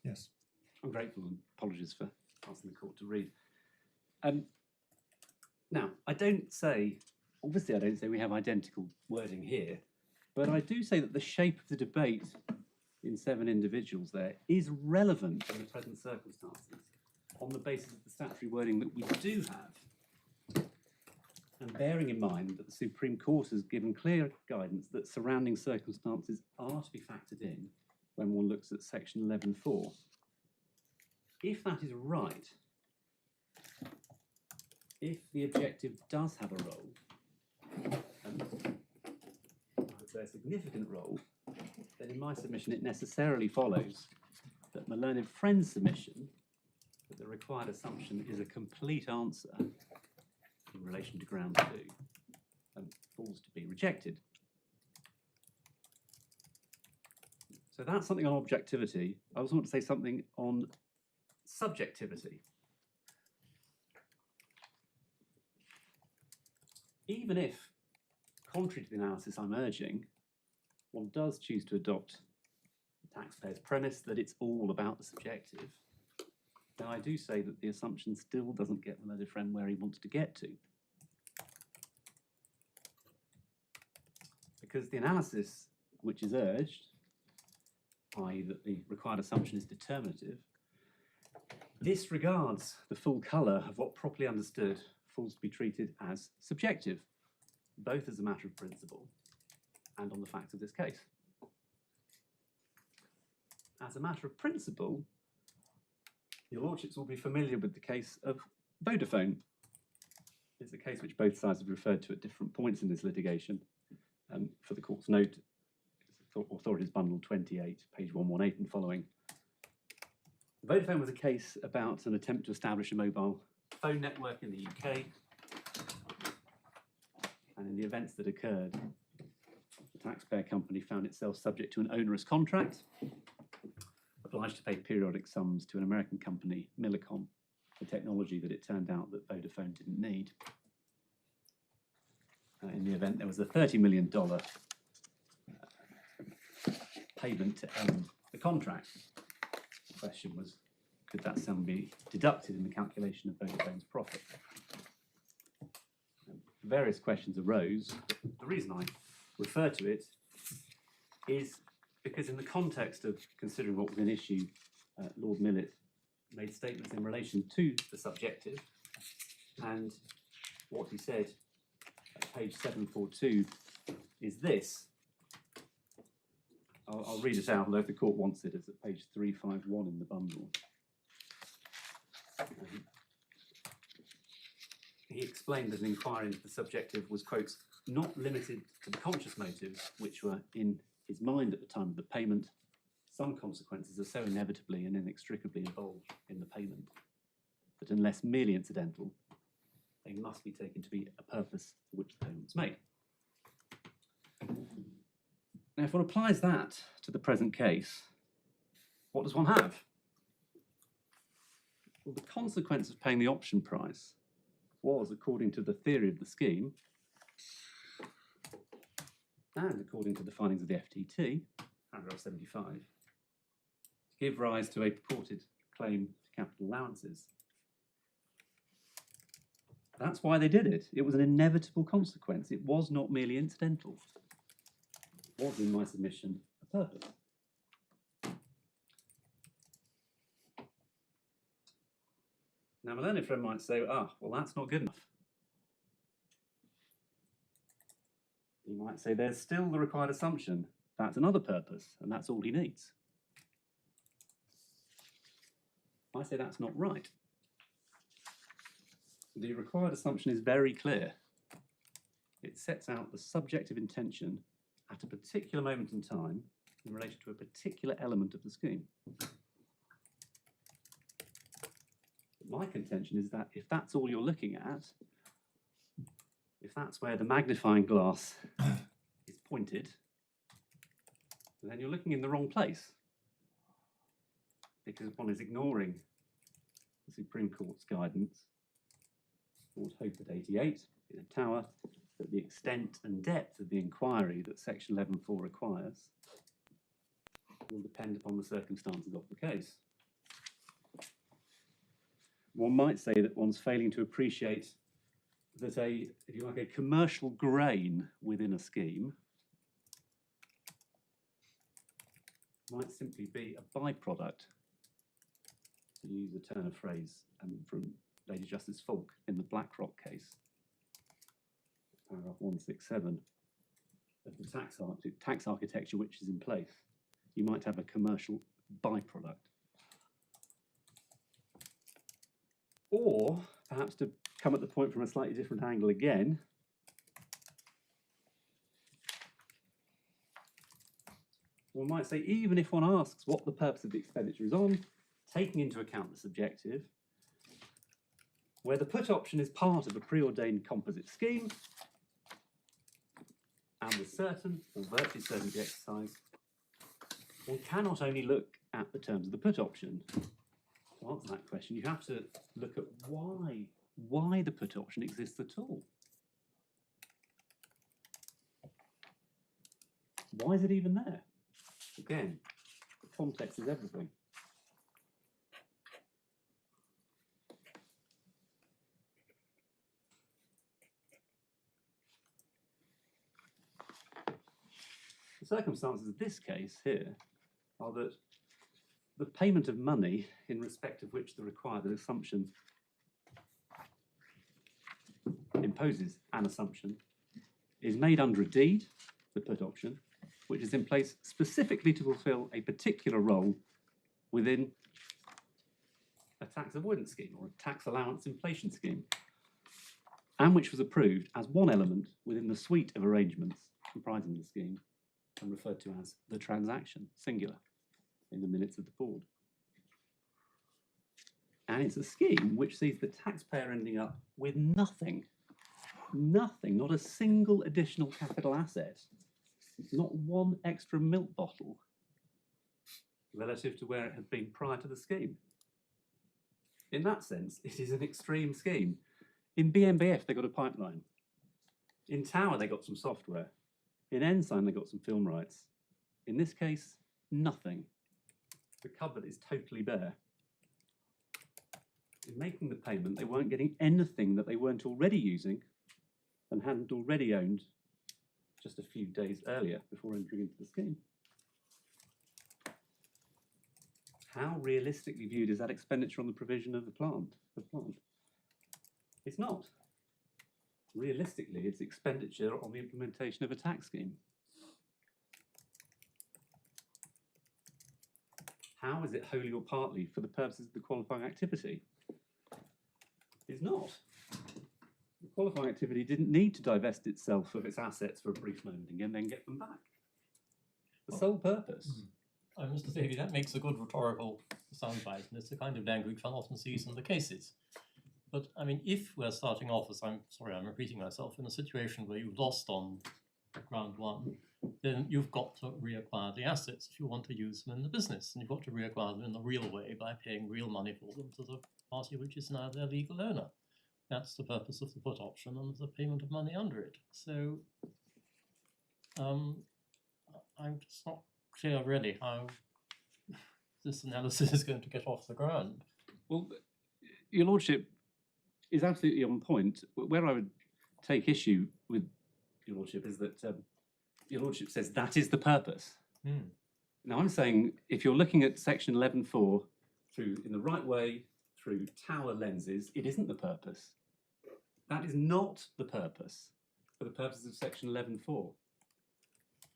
Yes. I'm grateful and apologies for asking the court to read. Now, obviously I don't say we have identical wording here, but I do say that the shape of the debate in 7 individuals there is relevant in the present circumstances on the basis of the statutory wording that we do have, and bearing in mind that the Supreme Court has given clear guidance that surrounding circumstances are to be factored in when one looks at section 11.4. If that is right, if the objective does have a role, and I would say a significant role, then in my submission it necessarily follows that my learned friend's submission that the required assumption is a complete answer in relation to ground 2 falls to be rejected. So that's something on objectivity. I also want to say something on subjectivity. Even if, contrary to the analysis I'm urging, one does choose to adopt the taxpayer's premise that it's all about the subjective, then I do say that the assumption still doesn't get the learned friend where he wants to get to. Because the analysis which is urged, i.e. that the required assumption is determinative, disregards the full colour of what properly understood falls to be treated as subjective, both as a matter of principle and on the facts of this case. As a matter of principle, your lordships will be familiar with the case of Vodafone. It's a case which both sides have referred to at different points in this litigation. For the court's note, Authorities Bundle 28, page 118 and following. Vodafone was a case about an attempt to establish a mobile phone network in the UK, and in the events that occurred, the taxpayer company found itself subject to an onerous contract, obliged to pay periodic sums to an American company, Millicom, for technology that it turned out that Vodafone didn't need. In the event, there was a $30 million payment to end the contract. The question was, could that sum be deducted in the calculation of Vodafone's profit? Various questions arose. The reason I refer to it is because in the context of considering what was an issue, Lord Millett made statements in relation to the subjective, and what he said at page 742 is this. I'll read it out, although if the court wants it, it's at page 351 in the bundle. He explained that an inquiry into the subjective was, quote, not limited to the conscious motives which were in his mind at the time of the payment. Some consequences are so inevitably and inextricably involved in the payment that unless merely incidental, they must be taken to be a purpose for which the payment was made. Now, if one applies that to the present case, what does one have? Well, the consequence of paying the option price was, according to the theory of the scheme, and according to the findings of the FTT, paragraph 75, to give rise to a purported claim to capital allowances. That's why they did it. It was an inevitable consequence. It was not merely incidental. It was, in my submission, a purpose. Now, my learned friend might say, well, that's not good enough. He might say, there's still the required assumption. That's another purpose, and that's all he needs. I say that's not right. The required assumption is very clear. It sets out the subjective intention at a particular moment in time in relation to a particular element of the scheme. My contention is that if that's all you're looking at, if that's where the magnifying glass is pointed, then you're looking in the wrong place, because one is ignoring the Supreme Court's guidance, Lord Hope at 88 in a tower, that the extent and depth of the inquiry that section 11.4 requires will depend upon the circumstances of the case. one might say that one's failing to appreciate that if you like, a commercial grain within a scheme might simply be a byproduct, to use a turn of phrase from Lady Justice Falk in the BlackRock case, paragraph 167 of the tax architecture which is in place. You might have a commercial byproduct. Or, perhaps to come at the point from a slightly different angle again, one might say, even if one asks what the purpose of the expenditure is on, taking into account the subjective, where the put option is part of a preordained composite scheme, and was certain, or virtually certain, to be exercised, one cannot only look at the terms of the put option. To answer that question, you have to look at why the put option exists at all. Why is it even there? Again, the context is everything. The circumstances of this case here are that the payment of money in respect of which the required assumption imposes an assumption is made under a deed, the put option, which is in place specifically to fulfill a particular role within a tax avoidance scheme or a tax allowance inflation scheme, and which was approved as one element within the suite of arrangements comprising the scheme and referred to as the transaction, singular, in the minutes of the board. And it's a scheme which sees the taxpayer ending up with nothing, not a single additional capital asset, not one extra milk bottle relative to where it had been prior to the scheme. In that sense, it is an extreme scheme. In BMBF, they got a pipeline. In Tower, they got some software. In Ensign, they got some film rights. In this case, nothing. The cupboard is totally bare. In making the payment, they weren't getting anything that they weren't already using and hadn't already owned just a few days earlier before entering into the scheme. How realistically viewed is that expenditure on the provision of the plant? It's not. Realistically, it's expenditure on the implementation of a tax scheme. How is it wholly or partly for the purposes of the qualifying activity? It's not. The qualifying activity didn't need to divest itself of its assets for a brief moment and then get them back. The sole purpose. Mr. Davey, that makes a good rhetorical soundbite, and it's the kind of language one often sees in the cases. But I mean, if we're starting off, as I'm repeating myself, in a situation where you've lost on ground one, then you've got to reacquire the assets if you want to use them in the business, and you've got to reacquire them in the real way by paying real money for them to the party which is now their legal owner. That's the purpose of the put option and the payment of money under it. So I'm just not clear really how this analysis is going to get off the ground. Well, Your Lordship is absolutely on point. Where I would take issue with Your Lordship is that Your Lordship says that is the purpose. Now I'm saying if you're looking at section 11.4 through in the right way, through Tower lenses, it isn't the purpose. That is not the purpose for the purposes of section 11.4.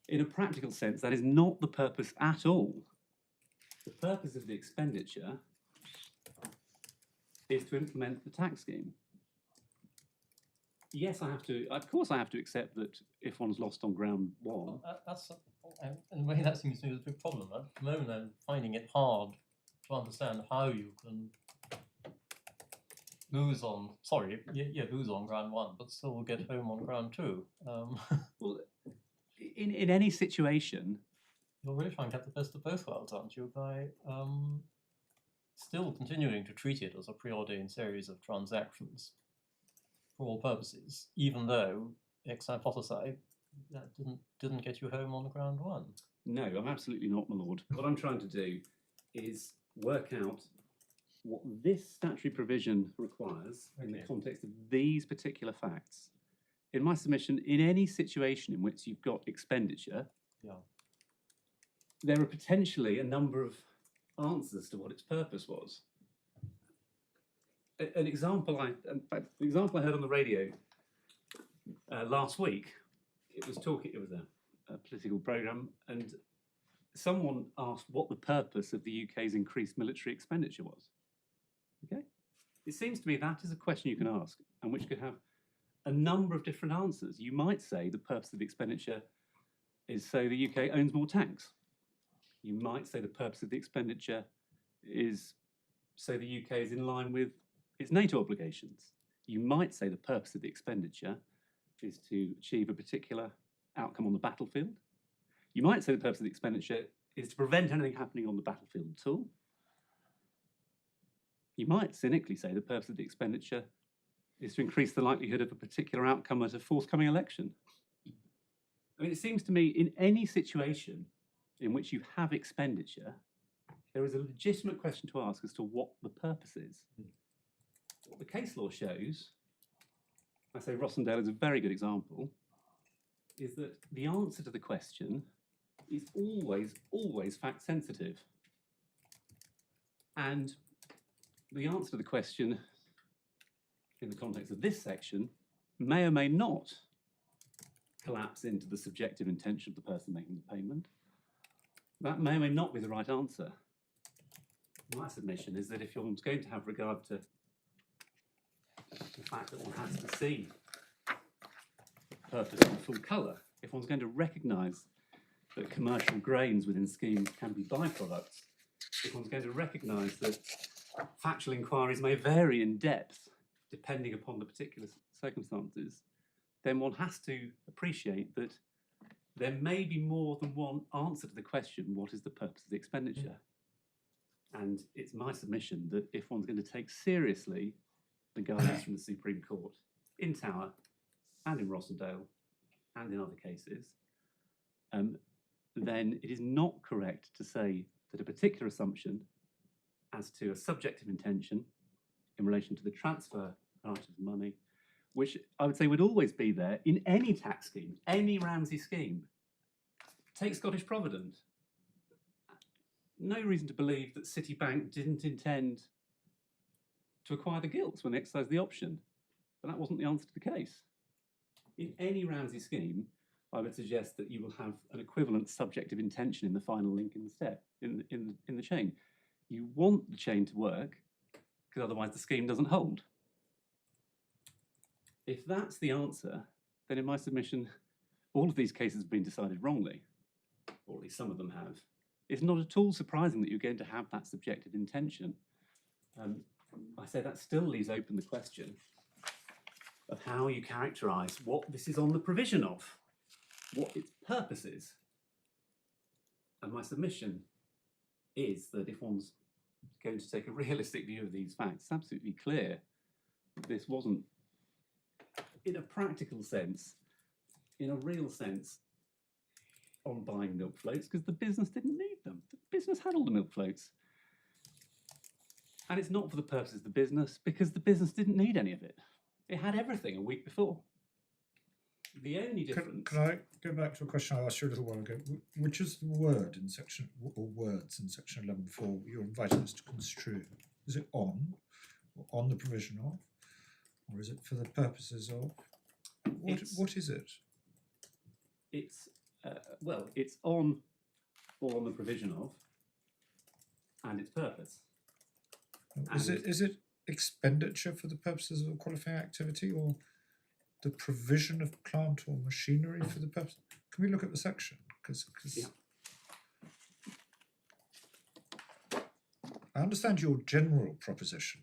In a practical sense, that is not the purpose at all. The purpose of the expenditure is to implement the tax scheme. Yes, of course I have to accept that if one's lost on ground one. Well, in a way, that seems to be the big problem. At the moment, I'm finding it hard to understand how you can lose on ground one, but still get home on ground two. Well, in any situation, you're really trying to have the best of both worlds, aren't you, by still continuing to treat it as a preordained series of transactions for all purposes, even though ex hypothesi that didn't get you home on ground one. No, I'm absolutely not, my lord. What I'm trying to do is work out what this statutory provision requires in the Okay. context of these particular facts. In my submission, in any situation in which you've got expenditure, Yeah. there are potentially a number of answers to what its purpose was. An example in fact, the example I heard on the radio last week, it was a political programme, and someone asked what the purpose of the UK's increased military expenditure was. Okay? It seems to me that is a question you can ask, and which could have a number of different answers. You might say the purpose of the expenditure is so the UK owns more tanks. You might say the purpose of the expenditure is so the UK is in line with its NATO obligations. You might say the purpose of the expenditure is to achieve a particular outcome on the battlefield. You might say the purpose of the expenditure is to prevent anything happening on the battlefield at all. You might cynically say the purpose of the expenditure is to increase the likelihood of a particular outcome at a forthcoming election. I mean, it seems to me in any situation in which you have expenditure, there is a legitimate question to ask as to what the purpose is. What the case law shows, I say Rossendale is a very good example, is that the answer to the question is always fact sensitive. And the answer to the question in the context of this section may or may not collapse into the subjective intention of the person making the payment. That may or may not be the right answer. My submission is that if one's going to have regard to the fact that one has to see purpose in full colour, if one's going to recognise that commercial grains within schemes can be byproducts, if one's going to recognise that factual inquiries may vary in depth depending upon the particular circumstances, then one has to appreciate that there may be more than one answer to the question, what is the purpose of the expenditure? And it's my submission that if one's going to take seriously the guidance from the Supreme Court in Tower and in Rossendale and in other cases, then it is not correct to say that a particular assumption as to a subjective intention in relation to the transfer of money, which I would say would always be there in any tax scheme, any Ramsey scheme. Take Scottish Provident. No reason to believe that Citibank didn't intend to acquire the gilts when they exercised the option, but that wasn't the answer to the case. In any Ramsey scheme, I would suggest that you will have an equivalent subjective intention in the final link in the step, in the chain. You want the chain to work, because otherwise the scheme doesn't hold. If that's the answer, then in my submission, all of these cases have been decided wrongly, or at least some of them have. It's not at all surprising that you're going to have that subjective intention. I say that still leaves open the question of how you characterise what this is on the provision of, what its purpose is. And my submission is that if one's going to take a realistic view of these facts, it's absolutely clear that this wasn't, in a practical sense, in a real sense, on buying milk floats, because the business didn't need them. The business had all the milk floats. And it's not for the purposes of the business, because the business didn't need any of it. It had everything a week before. The only difference... Can I go back to a question I asked you a little while ago? Which is the word in section, or words in section 11.4 you're inviting us to construe? Is it on, or on the provision of, or is it for the purposes of? What is it? It's, well, it's on or on the provision of, and its purpose. Is it expenditure for the purposes of a qualifying activity, or the provision of plant or machinery for the purpose? Can we look at the section? Because Yeah. I understand your general proposition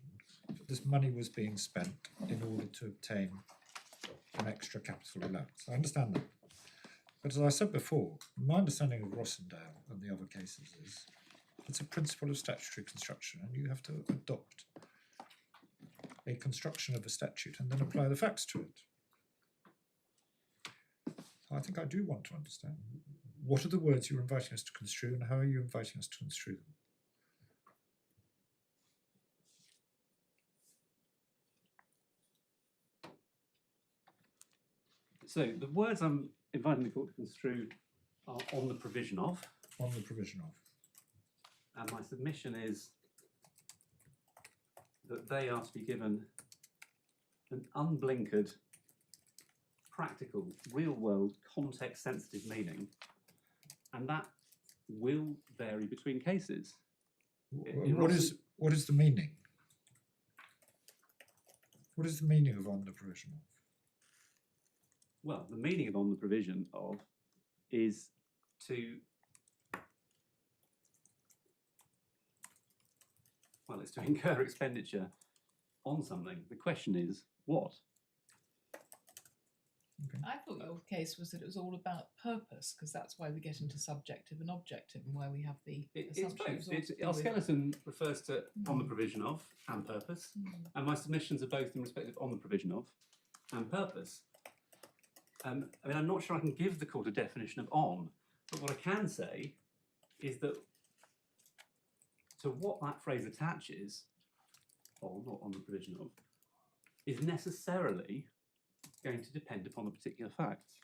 that this money was being spent in order to obtain an extra capital allowance. I understand that. But as I said before, my understanding of Rossendale and the other cases is it's a principle of statutory construction, and you have to adopt a construction of a statute and then apply the facts to it. I think I do want to understand what are the words you're inviting us to construe, and how are you inviting us to construe them? So the words I'm inviting the court to construe are on the provision of, On the provision of. and my submission is that they are to be given an unblinkered, practical, real-world, context-sensitive meaning, and that will vary between cases. What is the meaning? What is the meaning of on the provision of? Well, the meaning of on the provision of is to, well, it's to incur expenditure on something. The question is, what? I thought your case was that it was all about purpose, because that's why we get into subjective and objective, and why we have the It's assumptions. both. Our skeleton refers to on the provision of and purpose, and my submissions are both in respect of on the provision of and purpose. I mean, I'm not sure I can give the court a definition of on, but what I can say is that to what that phrase attaches, on or on the provision of, is necessarily going to depend upon the particular facts.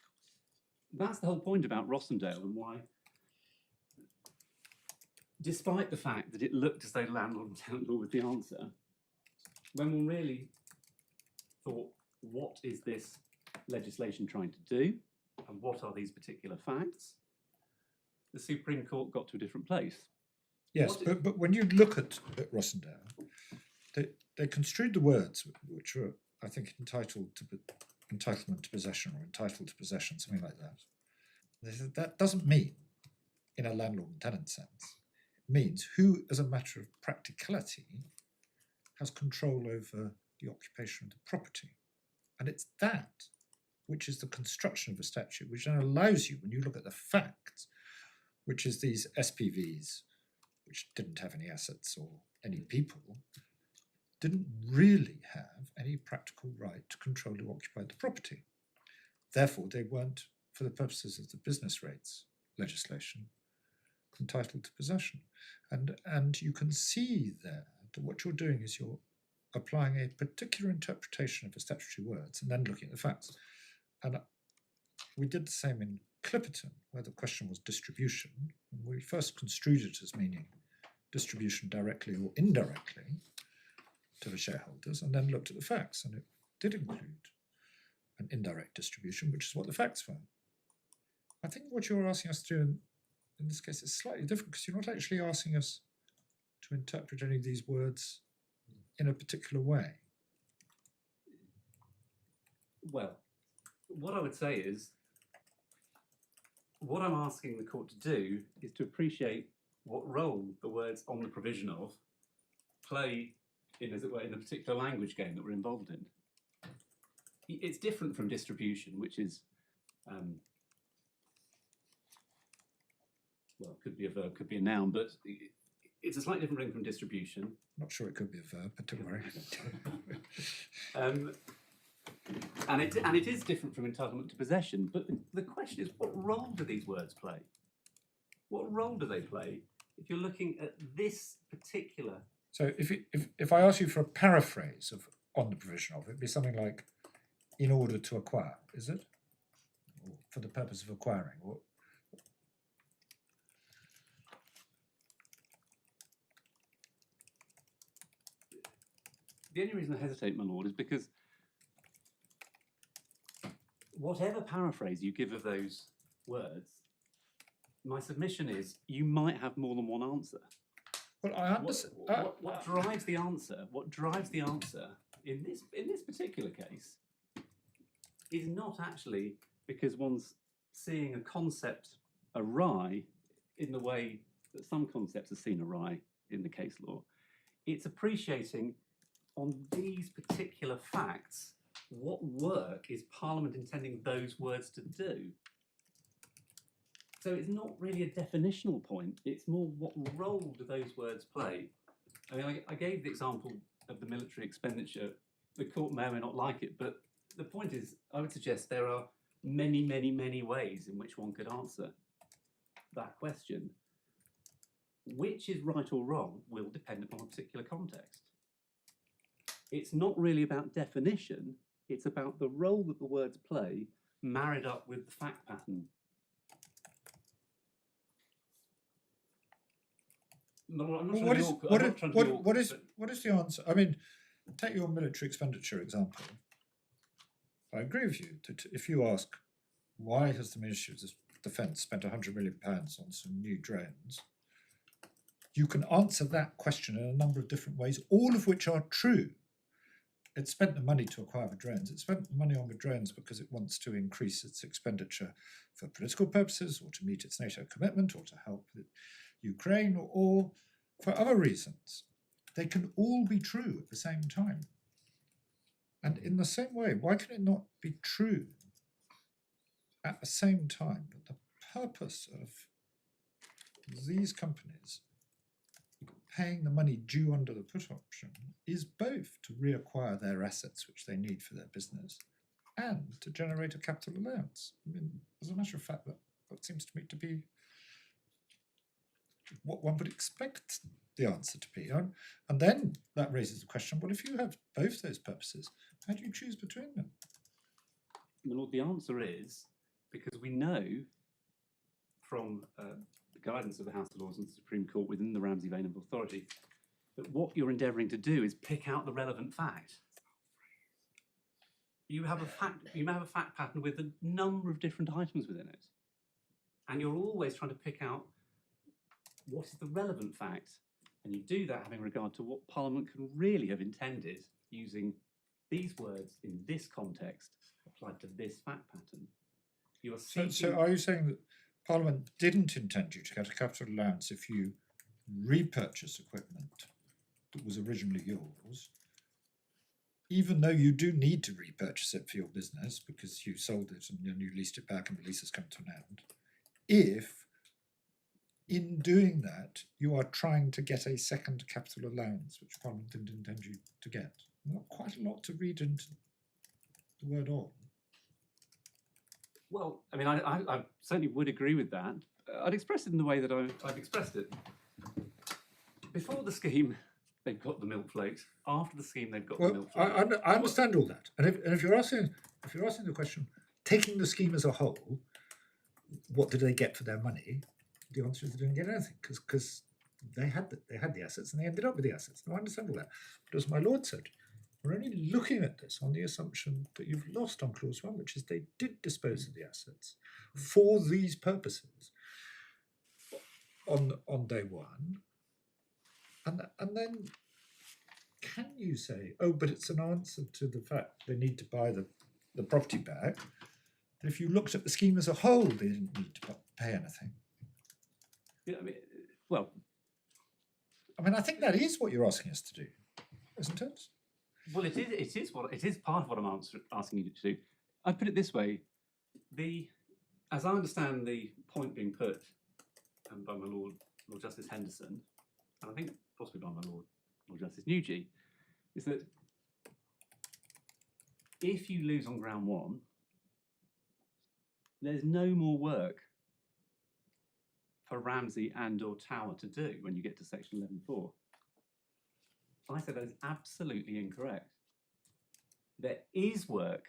That's the whole point about Rossendale, and why, despite the fact that it looked as though landlord and tenant law was the answer, when one really thought, what is this legislation trying to do, and what are these particular facts, the Supreme Court got to a different place. Yes, but when you look at Rossendale, they construed the words which were, I think, entitlement to possession or entitled to possession, something like that. They said that doesn't mean, in a landlord and tenant sense, it means who, as a matter of practicality, has control over the occupation of the property. And it's that which is the construction of a statute, which then allows you, when you look at the facts, which is these SPVs, which didn't have any assets or any people, didn't really have any practical right to control who occupied the property. Therefore, they weren't, for the purposes of the business rates legislation, entitled to possession. And you can see there that what you're doing is you're applying a particular interpretation of the statutory words and then looking at the facts. And we did the same in Clipperton, where the question was distribution. And we first construed it as meaning distribution directly or indirectly to the shareholders, and then looked at the facts, and it did include an indirect distribution, which is what the facts were. I think what you're asking us to do in this case is slightly different, because you're not actually asking us to interpret any of these words in a particular way. Well, what I would say is, what I'm asking the court to do is to appreciate what role the words on the provision of play in, as it were, in the particular language game that we're involved in. It's different from distribution, which is, well, could be a verb, could be a noun, but it's a slightly different thing from distribution. Not sure it could be a verb, but don't worry. And it is different from entitlement to possession. But the question is, what role do these words play? What role do they play if you're looking at this particular? So if I ask you for a paraphrase of on the provision of, it'd be something like, in order to acquire, is it? Or for the purpose of acquiring? Or, the only reason I hesitate, my lord, is because whatever paraphrase you give of those words, my submission is you might have more than one answer. well, I understand. What drives the answer? What drives the answer in this particular case is not actually because one's seeing a concept awry in the way that some concepts are seen awry in the case law. It's appreciating on these particular facts what work is Parliament intending those words to do. So it's not really a definitional point, it's more what role do those words play. I mean, I gave the example of the military expenditure. The court may or may not like it, but the point is, I would suggest there are many, many, many ways in which one could answer that question. Which is right or wrong will depend upon a particular context. It's not really about definition, it's about the role that the words play married up with the fact pattern. No, I'm not Well, trying to be awkward. I'm not trying to be awkward, but what is the answer? I mean, take your military expenditure example. I agree with you that if you ask why has the Ministry of Defence spent £100 million on some new drones, you can answer that question in a number of different ways, all of which are true. It spent the money to acquire the drones. It spent the money on the drones because it wants to increase its expenditure for political purposes, or to meet its NATO commitment, or to help Ukraine, or for other reasons. They can all be true at the same time. And in the same way, why can it not be true at the same time that the purpose of these companies paying the money due under the put option is both to reacquire their assets which they need for their business and to generate a capital allowance? I mean, as a matter of fact, that seems to me to be what one would expect the answer to be. And then that raises the question, well, if you have both those purposes, how do you choose between them? Well, the answer is because we know from the guidance of the House of Lords and the Supreme Court within the Ramsay vein of authority that what you're endeavouring to do is pick out the relevant fact. You have a fact pattern with a number of different items within it, and you're always trying to pick out what is the relevant fact, and you do that having regard to what Parliament can really have intended using these words in this context applied to this fact pattern. You are seeking... So are you saying that Parliament didn't intend you to get a capital allowance if you repurchase equipment that was originally yours, even though you do need to repurchase it for your business because you sold it and then you leased it back and the lease has come to an end, if in doing that you are trying to get a second capital allowance, which Parliament didn't intend you to get? Not quite a lot to read into the word on. Well, I mean, I certainly would agree with that. I'd express it in the way that I've expressed it. Before the scheme, they've got the milk flakes. After the scheme, they've got the milk flakes. I understand all that. And if you're asking the question, taking the scheme as a whole, what did they get for their money? The answer is they didn't get anything because they had the assets and they ended up with the assets. Now, I understand all that. But as my lord said, we're only looking at this on the assumption that you've lost on clause 1, which is they did dispose of the assets for these purposes on day one. And then can you say, oh, but it's an answer to the fact they need to buy the property back, that if you looked at the scheme as a whole, they didn't need to pay anything? Yeah, I mean, well, I think that is what you're asking us to do, isn't it? well, it is part of what I'm asking you to do. I'd put it this way: as I understand the point being put by my Lord Justice Henderson, and I think possibly by my Lord Justice Nugee, is that if you lose on ground 1, there's no more work for Ramsay and or Tower to do when you get to section 11.4. I said that is absolutely incorrect. There is work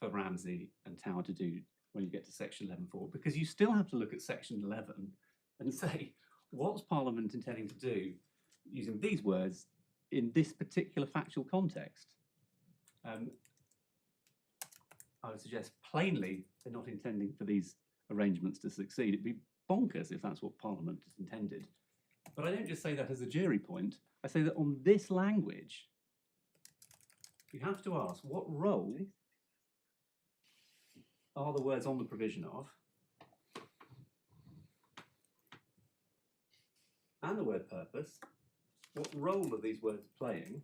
for Ramsay and Tower to do when you get to section 11.4, because you still have to look at section 11 and say, what's Parliament intending to do using these words in this particular factual context? I would suggest plainly they're not intending for these arrangements to succeed. It'd be bonkers if that's what Parliament has intended. But I don't just say that as a jury point. I say that on this language, you have to ask, what role are the words on the provision of and the word purpose, what role are these words playing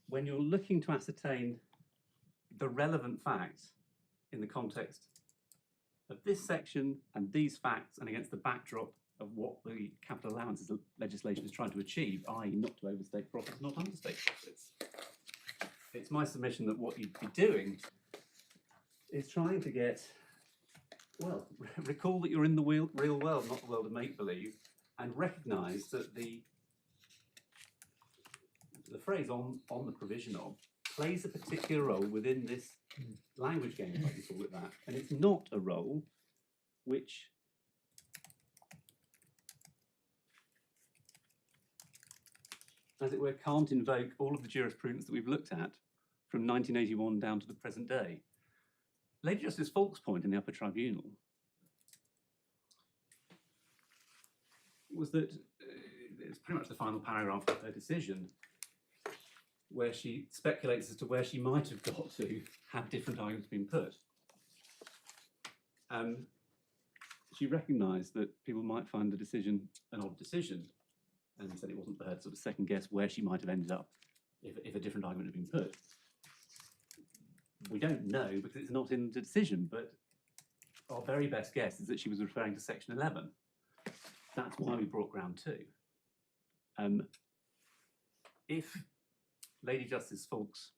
when you're looking to ascertain the relevant facts in the context of this section and these facts, and against the backdrop of what the Capital Allowances legislation is trying to achieve, i.e. not to overstate profits, not understate profits. It's my submission that what you'd be doing is trying to get, well, recall that you're in the real world, not the world of make-believe, and recognise that the phrase on the provision of plays a particular role within this language game, if I can call it that, and it's not a role which as it were, can't invoke all of the jurisprudence that we've looked at from 1981 down to the present day. Lady Justice Falk's point in the Upper Tribunal was that it's pretty much the final paragraph of her decision where she speculates as to where she might have got to had different arguments been put. She recognised that people might find the decision an odd decision, and said it wasn't for her to sort of second guess where she might have ended up if a different argument had been put. We don't know because it's not in the decision, but our very best guess is that she was referring to section 11. That's why we brought ground 2. If Lady Justice Falk's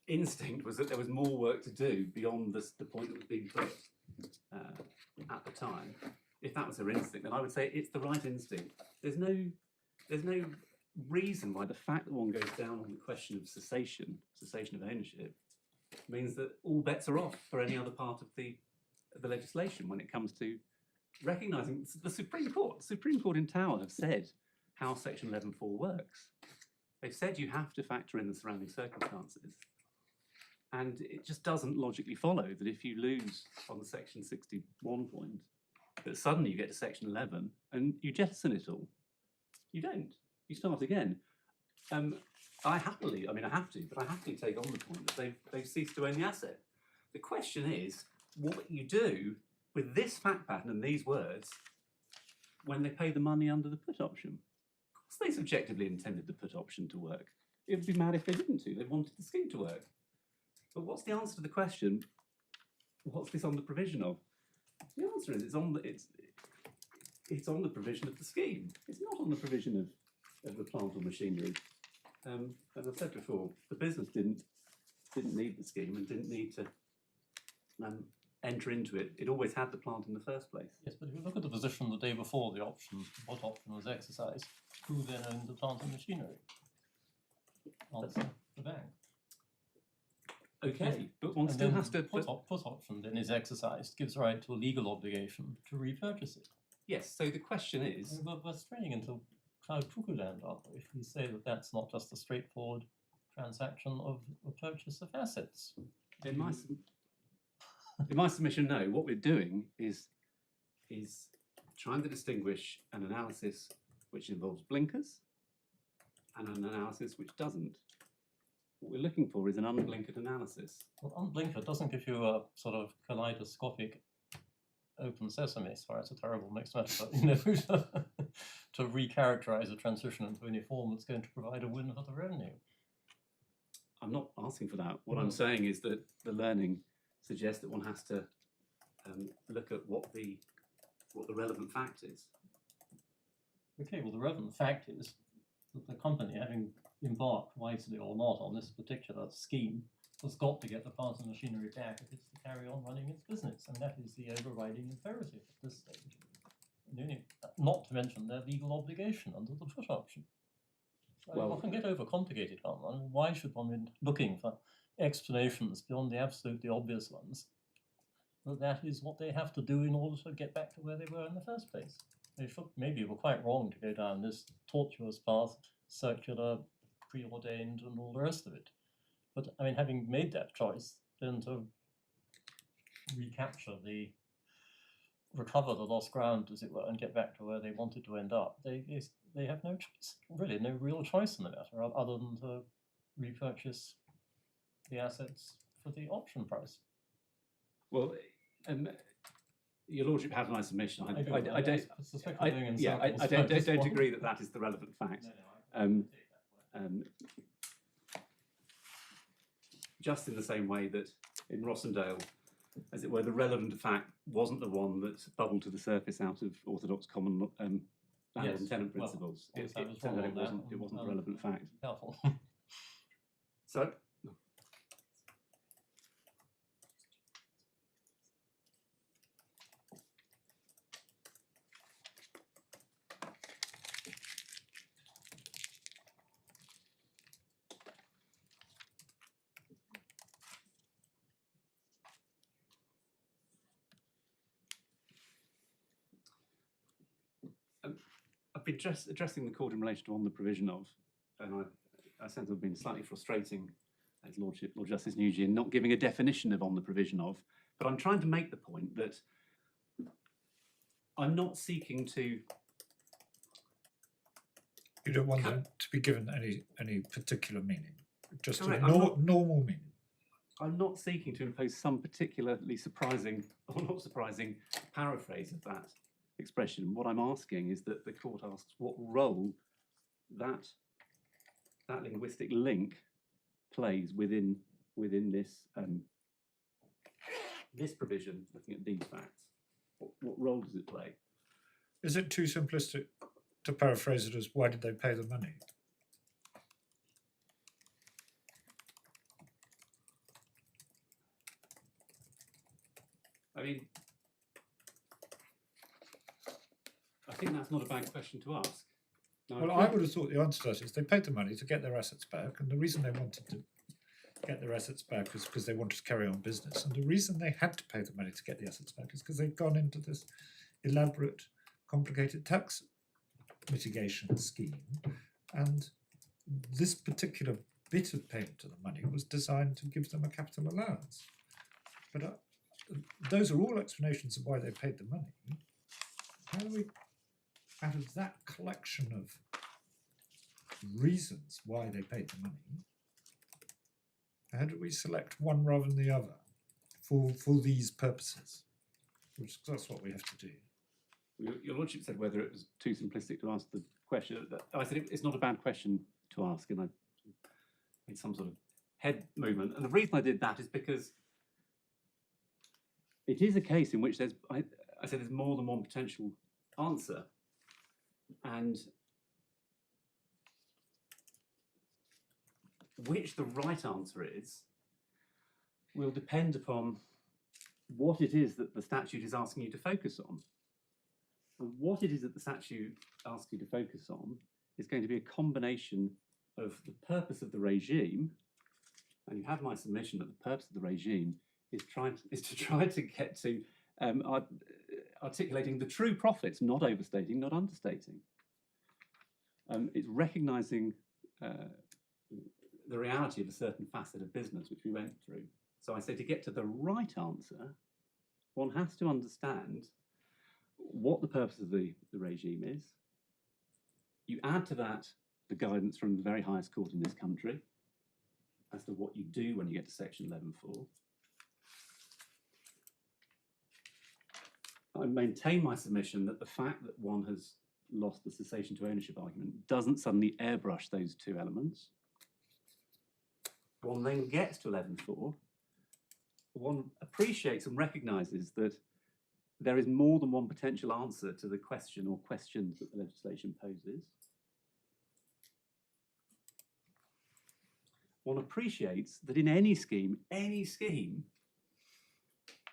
instinct was that there was more work to do beyond the point that was being put at the time, if that was her instinct, then I would say it's the right instinct. There's no reason why the fact that one goes down on the question of cessation of ownership, means that all bets are off for any other part of the legislation when it comes to recognising the Supreme Court. The Supreme Court in Tower have said how Section 11.4 works. They've said you have to factor in the surrounding circumstances. And it just doesn't logically follow that if you lose on the Section 61 point, that suddenly you get to Section 11 and you jettison it all. You don't. You start again. I have to, but I happily take on the point that they've ceased to own the asset. The question is what you do with this fact pattern and these words when they pay the money under the put option. Of course they subjectively intended the put option to work. It would be mad if they didn't do. They wanted the scheme to work. But what's the answer to the question, what's this on the provision of? The answer is it's on the provision of the scheme. It's not on the provision of the plant or machinery. As I said before, the business didn't need the scheme and didn't need to enter into it. It always had the plant in the first place. Yes, but if you look at the position the day before the put option was exercised, who then owned the plant and machinery? Answer, the bank. Okay, but one still has to put option then is exercised, gives right to a legal obligation to repurchase it. Yes, so the question is... We're straying into cloud cuckoo land, aren't we? If we say that that's not just a straightforward transaction of a purchase of assets. In my submission, no. What we're doing is trying to distinguish an analysis which involves blinkers and an analysis which doesn't. What we're looking for is an unblinkered analysis. Well, unblinkered doesn't give you a sort of kaleidoscopic open sesame, sorry, it's a terrible mixed metaphor, to recharacterize a transition into any form that's going to provide a win for the revenue. I'm not asking for that. What I'm saying is that the learning suggests that one has to look at what the relevant fact is. Okay, well the relevant fact is that the company, having embarked wisely or not on this particular scheme, has got to get the plant and machinery back if it's to carry on running its business, and that is the overriding imperative at this stage. Not to mention their legal obligation under the put option. Well, one can get overcomplicated, can't one? I mean, why should one be looking for explanations beyond the absolutely obvious ones? That is what they have to do in order to get back to where they were in the first place. They should, maybe were quite wrong to go down this tortuous path, circular, preordained, and all the rest of it. But I mean, having made that choice, then to recover the lost ground, as it were, and get back to where they wanted to end up, they have no choice, really, no real choice in the matter, other than to repurchase the assets for the option price. Well, your lordship has my submission. I don't agree that that is the relevant fact. Just in the same way that in Rossendale, as it were, the relevant fact wasn't the one that bubbled to the surface out of orthodox common landlord and tenant principles. It wasn't a relevant fact. Careful. So, I've been addressing the court in relation to on the provision of, and I sense I've been slightly frustrating His Lordship, Lord Justice Nugee, in not giving a definition of on the provision of, but I'm trying to make the point that I'm not seeking to. You don't want them to be given any particular meaning, just a Correct. normal meaning. I'm not seeking to impose some particularly surprising or not surprising paraphrase of that expression. What I'm asking is that the court asks what role that linguistic link plays within this this provision, looking at these facts. What role does it play? Is it too simplistic to paraphrase it as why did they pay the money? I mean, I think that's not a bad question to ask. Now, Well, I would have thought the answer to that is they paid the money to get their assets back, and the reason they wanted to get their assets back was because they wanted to carry on business, and the reason they had to pay the money to get the assets back is because they'd gone into this elaborate, complicated tax mitigation scheme, and this particular bit of payment to the money was designed to give them a capital allowance. But those are all explanations of why they paid the money. How do we, out of that collection of reasons why they paid the money, how do we select one rather than the other for these purposes? Which that's what we have to do. Your Lordship said whether it was too simplistic to ask the question. I said it's not a bad question to ask, and I made some sort of head movement. And the reason I did that is because it is a case in which I said there's more than one potential answer, and which the right answer is will depend upon what it is that the statute is asking you to focus on. And what it is that the statute asks you to focus on is going to be a combination of the purpose of the regime, and you have my submission that the purpose of the regime is to try to get to articulating the true profits, not overstating, not understating. It's recognising the reality of a certain facet of business, which we went through. So I say to get to the right answer, one has to understand what the purpose of the regime is. You add to that the guidance from the very highest court in this country as to what you do when you get to section 11.4. I maintain my submission that the fact that one has lost the cessation to ownership argument doesn't suddenly airbrush those two elements. One then gets to 11.4, one appreciates and recognises that there is more than one potential answer to the question or questions that the legislation poses. One appreciates that in any scheme,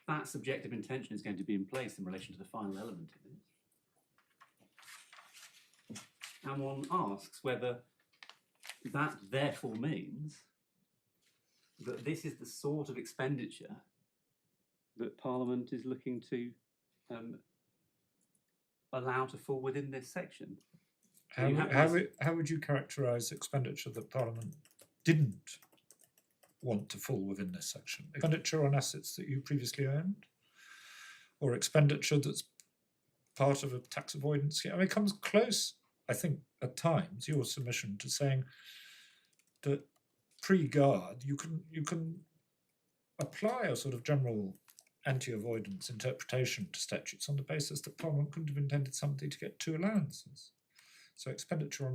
that subjective intention is going to be in place in relation to the final element of it. And one asks whether that therefore means that this is the sort of expenditure that Parliament is looking to allow to fall within this section. How would you characterise expenditure that Parliament didn't want to fall within this section? Expenditure on assets that you previously owned, or expenditure that's part of a tax avoidance scheme? I mean, it comes close, I think, at times, your submission to saying that pre-guard you can apply a sort of general anti-avoidance interpretation to statutes on the basis that Parliament couldn't have intended somebody to get two allowances. So expenditure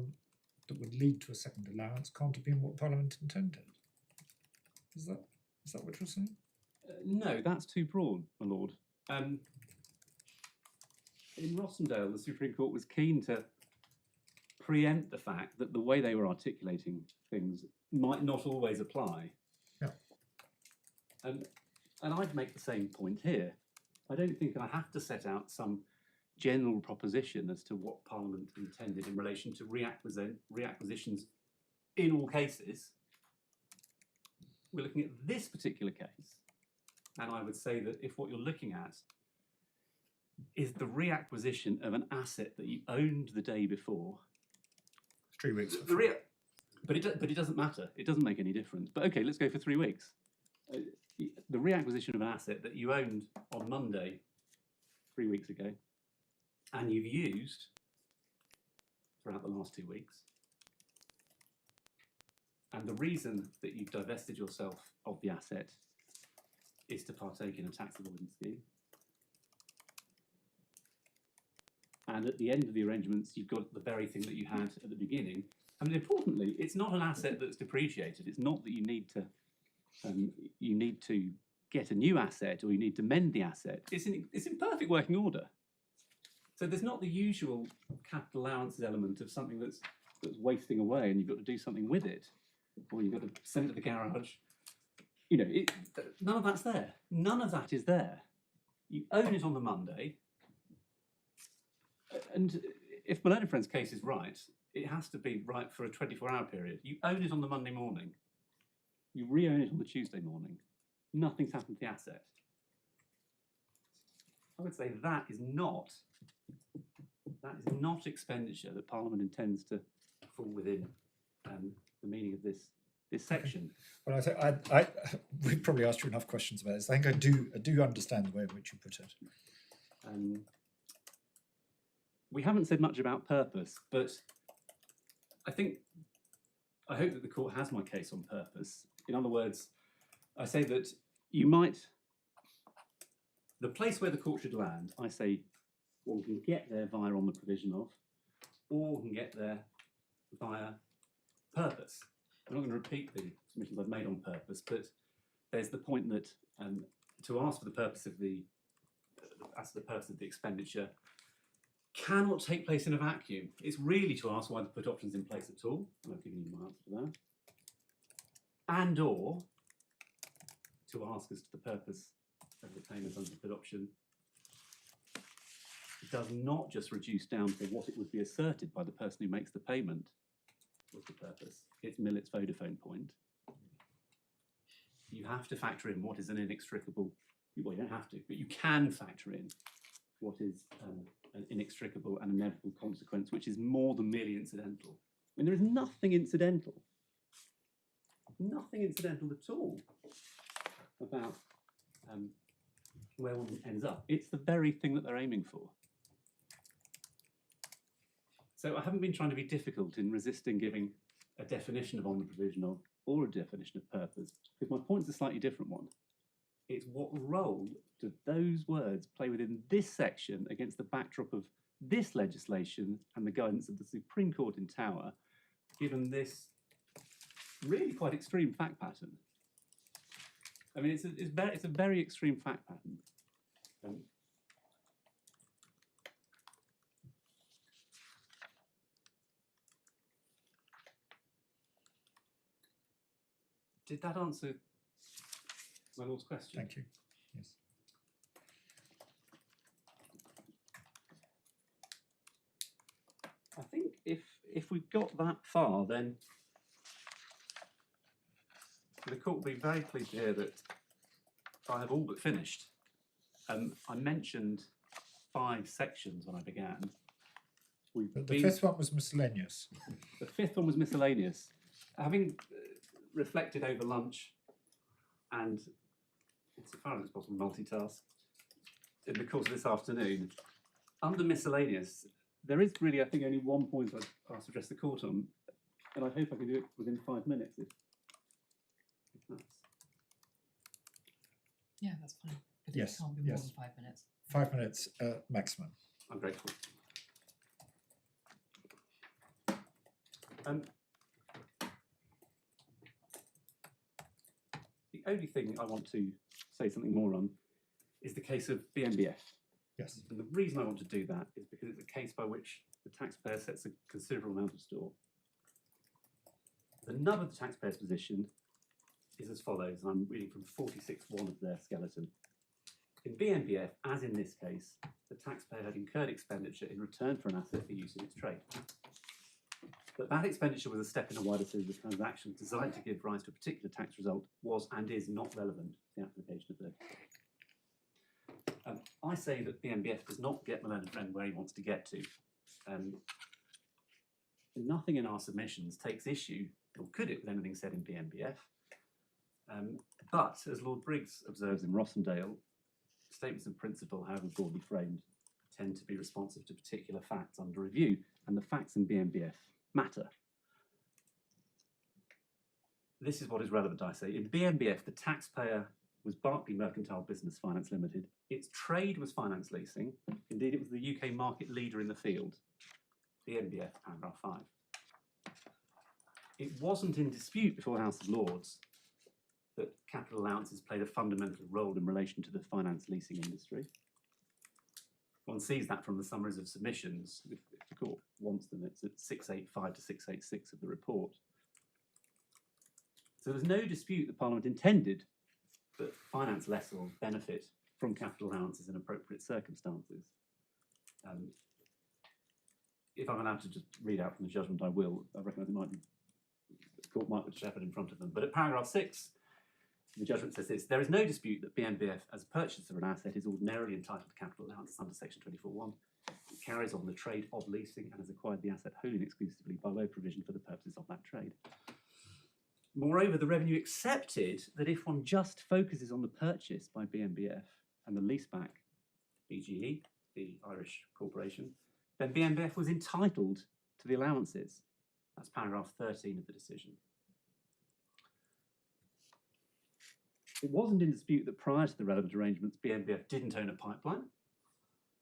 that would lead to a second allowance can't have been what Parliament intended. Is that what you're saying? No, that's too broad, my lord. In Rossendale, the Supreme Court was keen to preempt the fact that the way they were articulating things might not always apply. Yeah. And I'd make the same point here. I don't think I have to set out some general proposition as to what Parliament intended in relation to reacquisitions in all cases. We're looking at this particular case, and I would say that if what you're looking at is the reacquisition of an asset that you owned the day before. 3 weeks. But it doesn't matter. It doesn't make any difference. But okay, let's go for 3 weeks. The reacquisition of an asset that you owned on Monday 3 weeks ago, and you've used throughout the last 2 weeks. And the reason that you've divested yourself of the asset is to partake in a tax avoidance scheme. And at the end of the arrangements, you've got the very thing that you had at the beginning. And importantly, it's not an asset that's depreciated. It's not that you need to get a new asset or you need to mend the asset. It's in perfect working order. So there's not the usual capital allowances element of something that's wasting away and you've got to do something with it, or you've got to send it to the garage. You know, none of that's there. None of that is there. You own it on the Monday. And if my learned friend's case is right, it has to be right for a 24-hour period. You own it on the Monday morning. You re-own it on the Tuesday morning. Nothing's happened to the asset. I would say that is not expenditure that Parliament intends to fall within the meaning of this section. Well, we've probably asked you enough questions about this. I think I do understand the way in which you put it. We haven't said much about purpose, but I hope that the court has my case on purpose. In other words, I say that the place where the court should land, I say one can get there via on the provision of, or one can get there via purpose. I'm not going to repeat the submissions I've made on purpose, but there's the point that to ask for the purpose of the expenditure cannot take place in a vacuum. It's really to ask why the put option's in place at all, and I've given you my answer to that, and or to ask as to the purpose of the payment under the put option. It does not just reduce down to what it would be asserted by the person who makes the payment was the purpose. It's Millet's Vodafone point. You have to factor in what is an inextricable, well, you don't have to, but you can factor in what is an inextricable and inevitable consequence, which is more than merely incidental. I mean, there is nothing incidental at all about where one ends up. It's the very thing that they're aiming for. So I haven't been trying to be difficult in resisting giving a definition of on the provisional or a definition of purpose, because my point's a slightly different one. It's what role do those words play within this section against the backdrop of this legislation and the guidance of the Supreme Court in Tower, given this really quite extreme fact pattern. I mean, it's a very extreme fact pattern. Did that answer my Lord's question? Thank you. Yes. I think if we've got that far, then the court will be very pleased to hear that I have all but finished. I mentioned 5 sections when I began. But the fifth one was miscellaneous. The fifth one was miscellaneous. Having reflected over lunch and, so far as possible, multitask in the course of this afternoon, under miscellaneous, there is really, I think, only one point I've asked to address the court on, and I hope I can do it within 5 minutes. If that's... Yeah, that's fine. But Yes, it can't be more yes. than 5 minutes. 5 minutes maximum. I'm grateful. The only thing I want to say something more on is the case of BMBF. Yes. And the reason I want to do that is because it's a case by which the taxpayer sets a considerable amount of store. The nub of the taxpayer's position is as follows, and I'm reading from 46.1 of their skeleton. In BMBF, as in this case, the taxpayer had incurred expenditure in return for an asset for use in its trade. But that expenditure was a step in a wider series of transactions designed to give rise to a particular tax result, was and is not relevant to the application of the I say that BMBF does not get my learned friend where he wants to get to. Nothing in our submissions takes issue, or could it, with anything said in BMBF. But, as Lord Briggs observes in Rossendale, statements of principle, however broadly framed, tend to be responsive to particular facts under review, and the facts in BMBF matter. This is what is relevant, I say. In BMBF, the taxpayer was Berkeley Mercantile Business Finance Limited. Its trade was finance leasing. Indeed, it was the UK market leader in the field. BMBF, paragraph 5. It wasn't in dispute before the House of Lords that capital allowances played a fundamental role in relation to the finance leasing industry. One sees that from the summaries of submissions. If the court wants them, it's at 685 to 686 of the report. So there was no dispute that Parliament intended that finance lessors benefit from capital allowances in appropriate circumstances. If I'm allowed to just read out from the judgment, I will. I recognise it might be, the court might with Shepherd in front of them. But at paragraph 6, the judgment says this: there is no dispute that BMBF, as a purchaser of an asset, is ordinarily entitled to capital allowances under section 24(1. It carries on the trade of leasing and has acquired the asset wholly and exclusively by way of provision for the purposes of that trade. Moreover, the revenue accepted that if one just focuses on the purchase by BMBF and the leaseback, BGE, the Irish corporation, then BMBF was entitled to the allowances. That's paragraph 13 of the decision. It wasn't in dispute that prior to the relevant arrangements, BMBF didn't own a pipeline,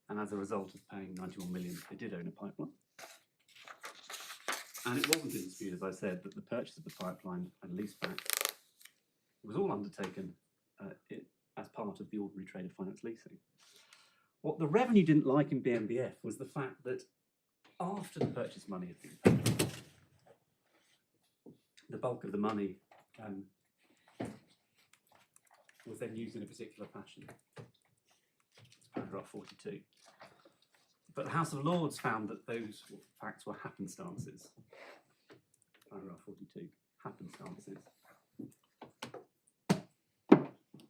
and as a result of paying 91 million, they did own a pipeline. And it wasn't in dispute, as I said, that the purchase of the pipeline and leaseback was all undertaken as part of the ordinary trade of finance leasing. What the revenue didn't like in BMBF was the fact that after the purchase money had been paid, the bulk of the money was then used in a particular fashion. It's paragraph 42. But the House of Lords found that those facts were happenstances. Paragraph 42, happenstances.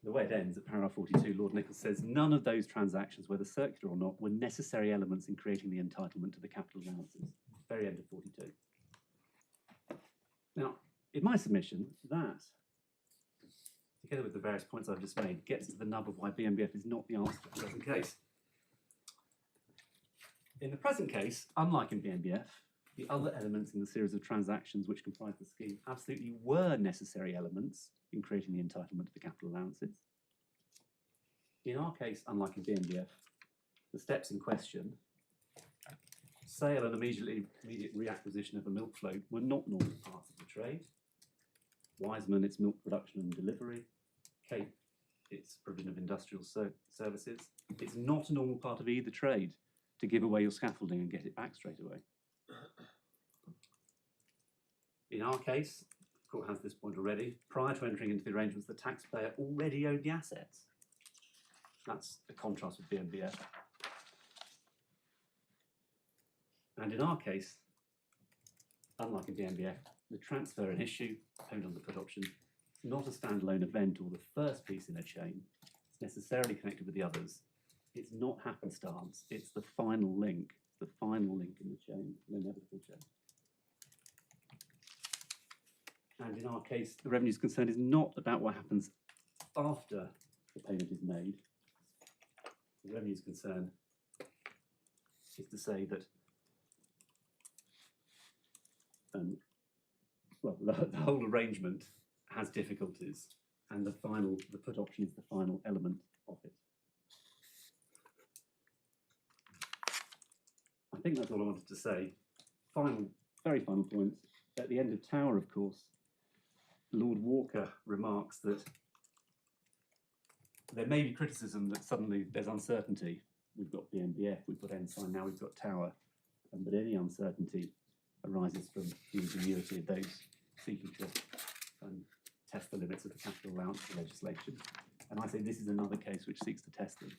The way it ends at paragraph 42, Lord Nichols says, none of those transactions, whether circular or not, were necessary elements in creating the entitlement to the capital allowances. Very end of 42. Now, in my submission, that, together with the various points I've just made, gets to the nub of why BMBF is not the answer to the present case. In the present case, unlike in BMBF, the other elements in the series of transactions which comprise the scheme absolutely were necessary elements in creating the entitlement to the capital allowances. In our case, unlike in BMBF, the steps in question, sale and immediate reacquisition of a milk float, were not normal parts of the trade. Wiseman, its milk production and delivery. Cape, its provision of industrial services. It's not a normal part of either trade to give away your scaffolding and get it back straight away. In our case, the court has this point already, prior to entering into the arrangements, the taxpayer already owned the assets. That's a contrast with BMBF. And in our case, unlike in BMBF, the transfer and issue, owned on the put option, is not a standalone event or the first piece in a chain. It's necessarily connected with the others. It's not happenstance, it's the final link in the chain, the inevitable chain. And in our case, the revenue's concern is not about what happens after the payment is made. The revenue's concern is to say that the whole arrangement has difficulties, and the put option is the final element of it. I think that's all I wanted to say. Very final point. At the end of Tower, of course, Lord Walker remarks that there may be criticism that suddenly there's uncertainty. We've got BMBF, we've got Ensign, now we've got Tower, but any uncertainty arises from the ingenuity of those seeking to test the limits of the capital allowance legislation. And I say this is another case which seeks to test them.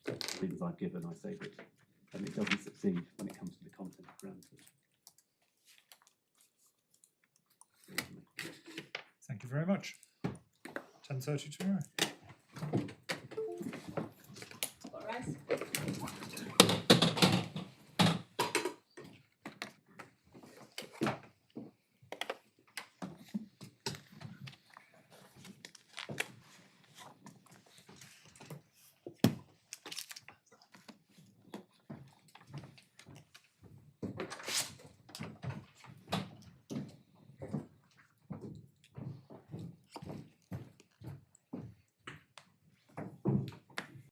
For the reasons I've given, I say that it doesn't succeed when it comes to the content of grounds. Thank you very much. 10:30 tomorrow.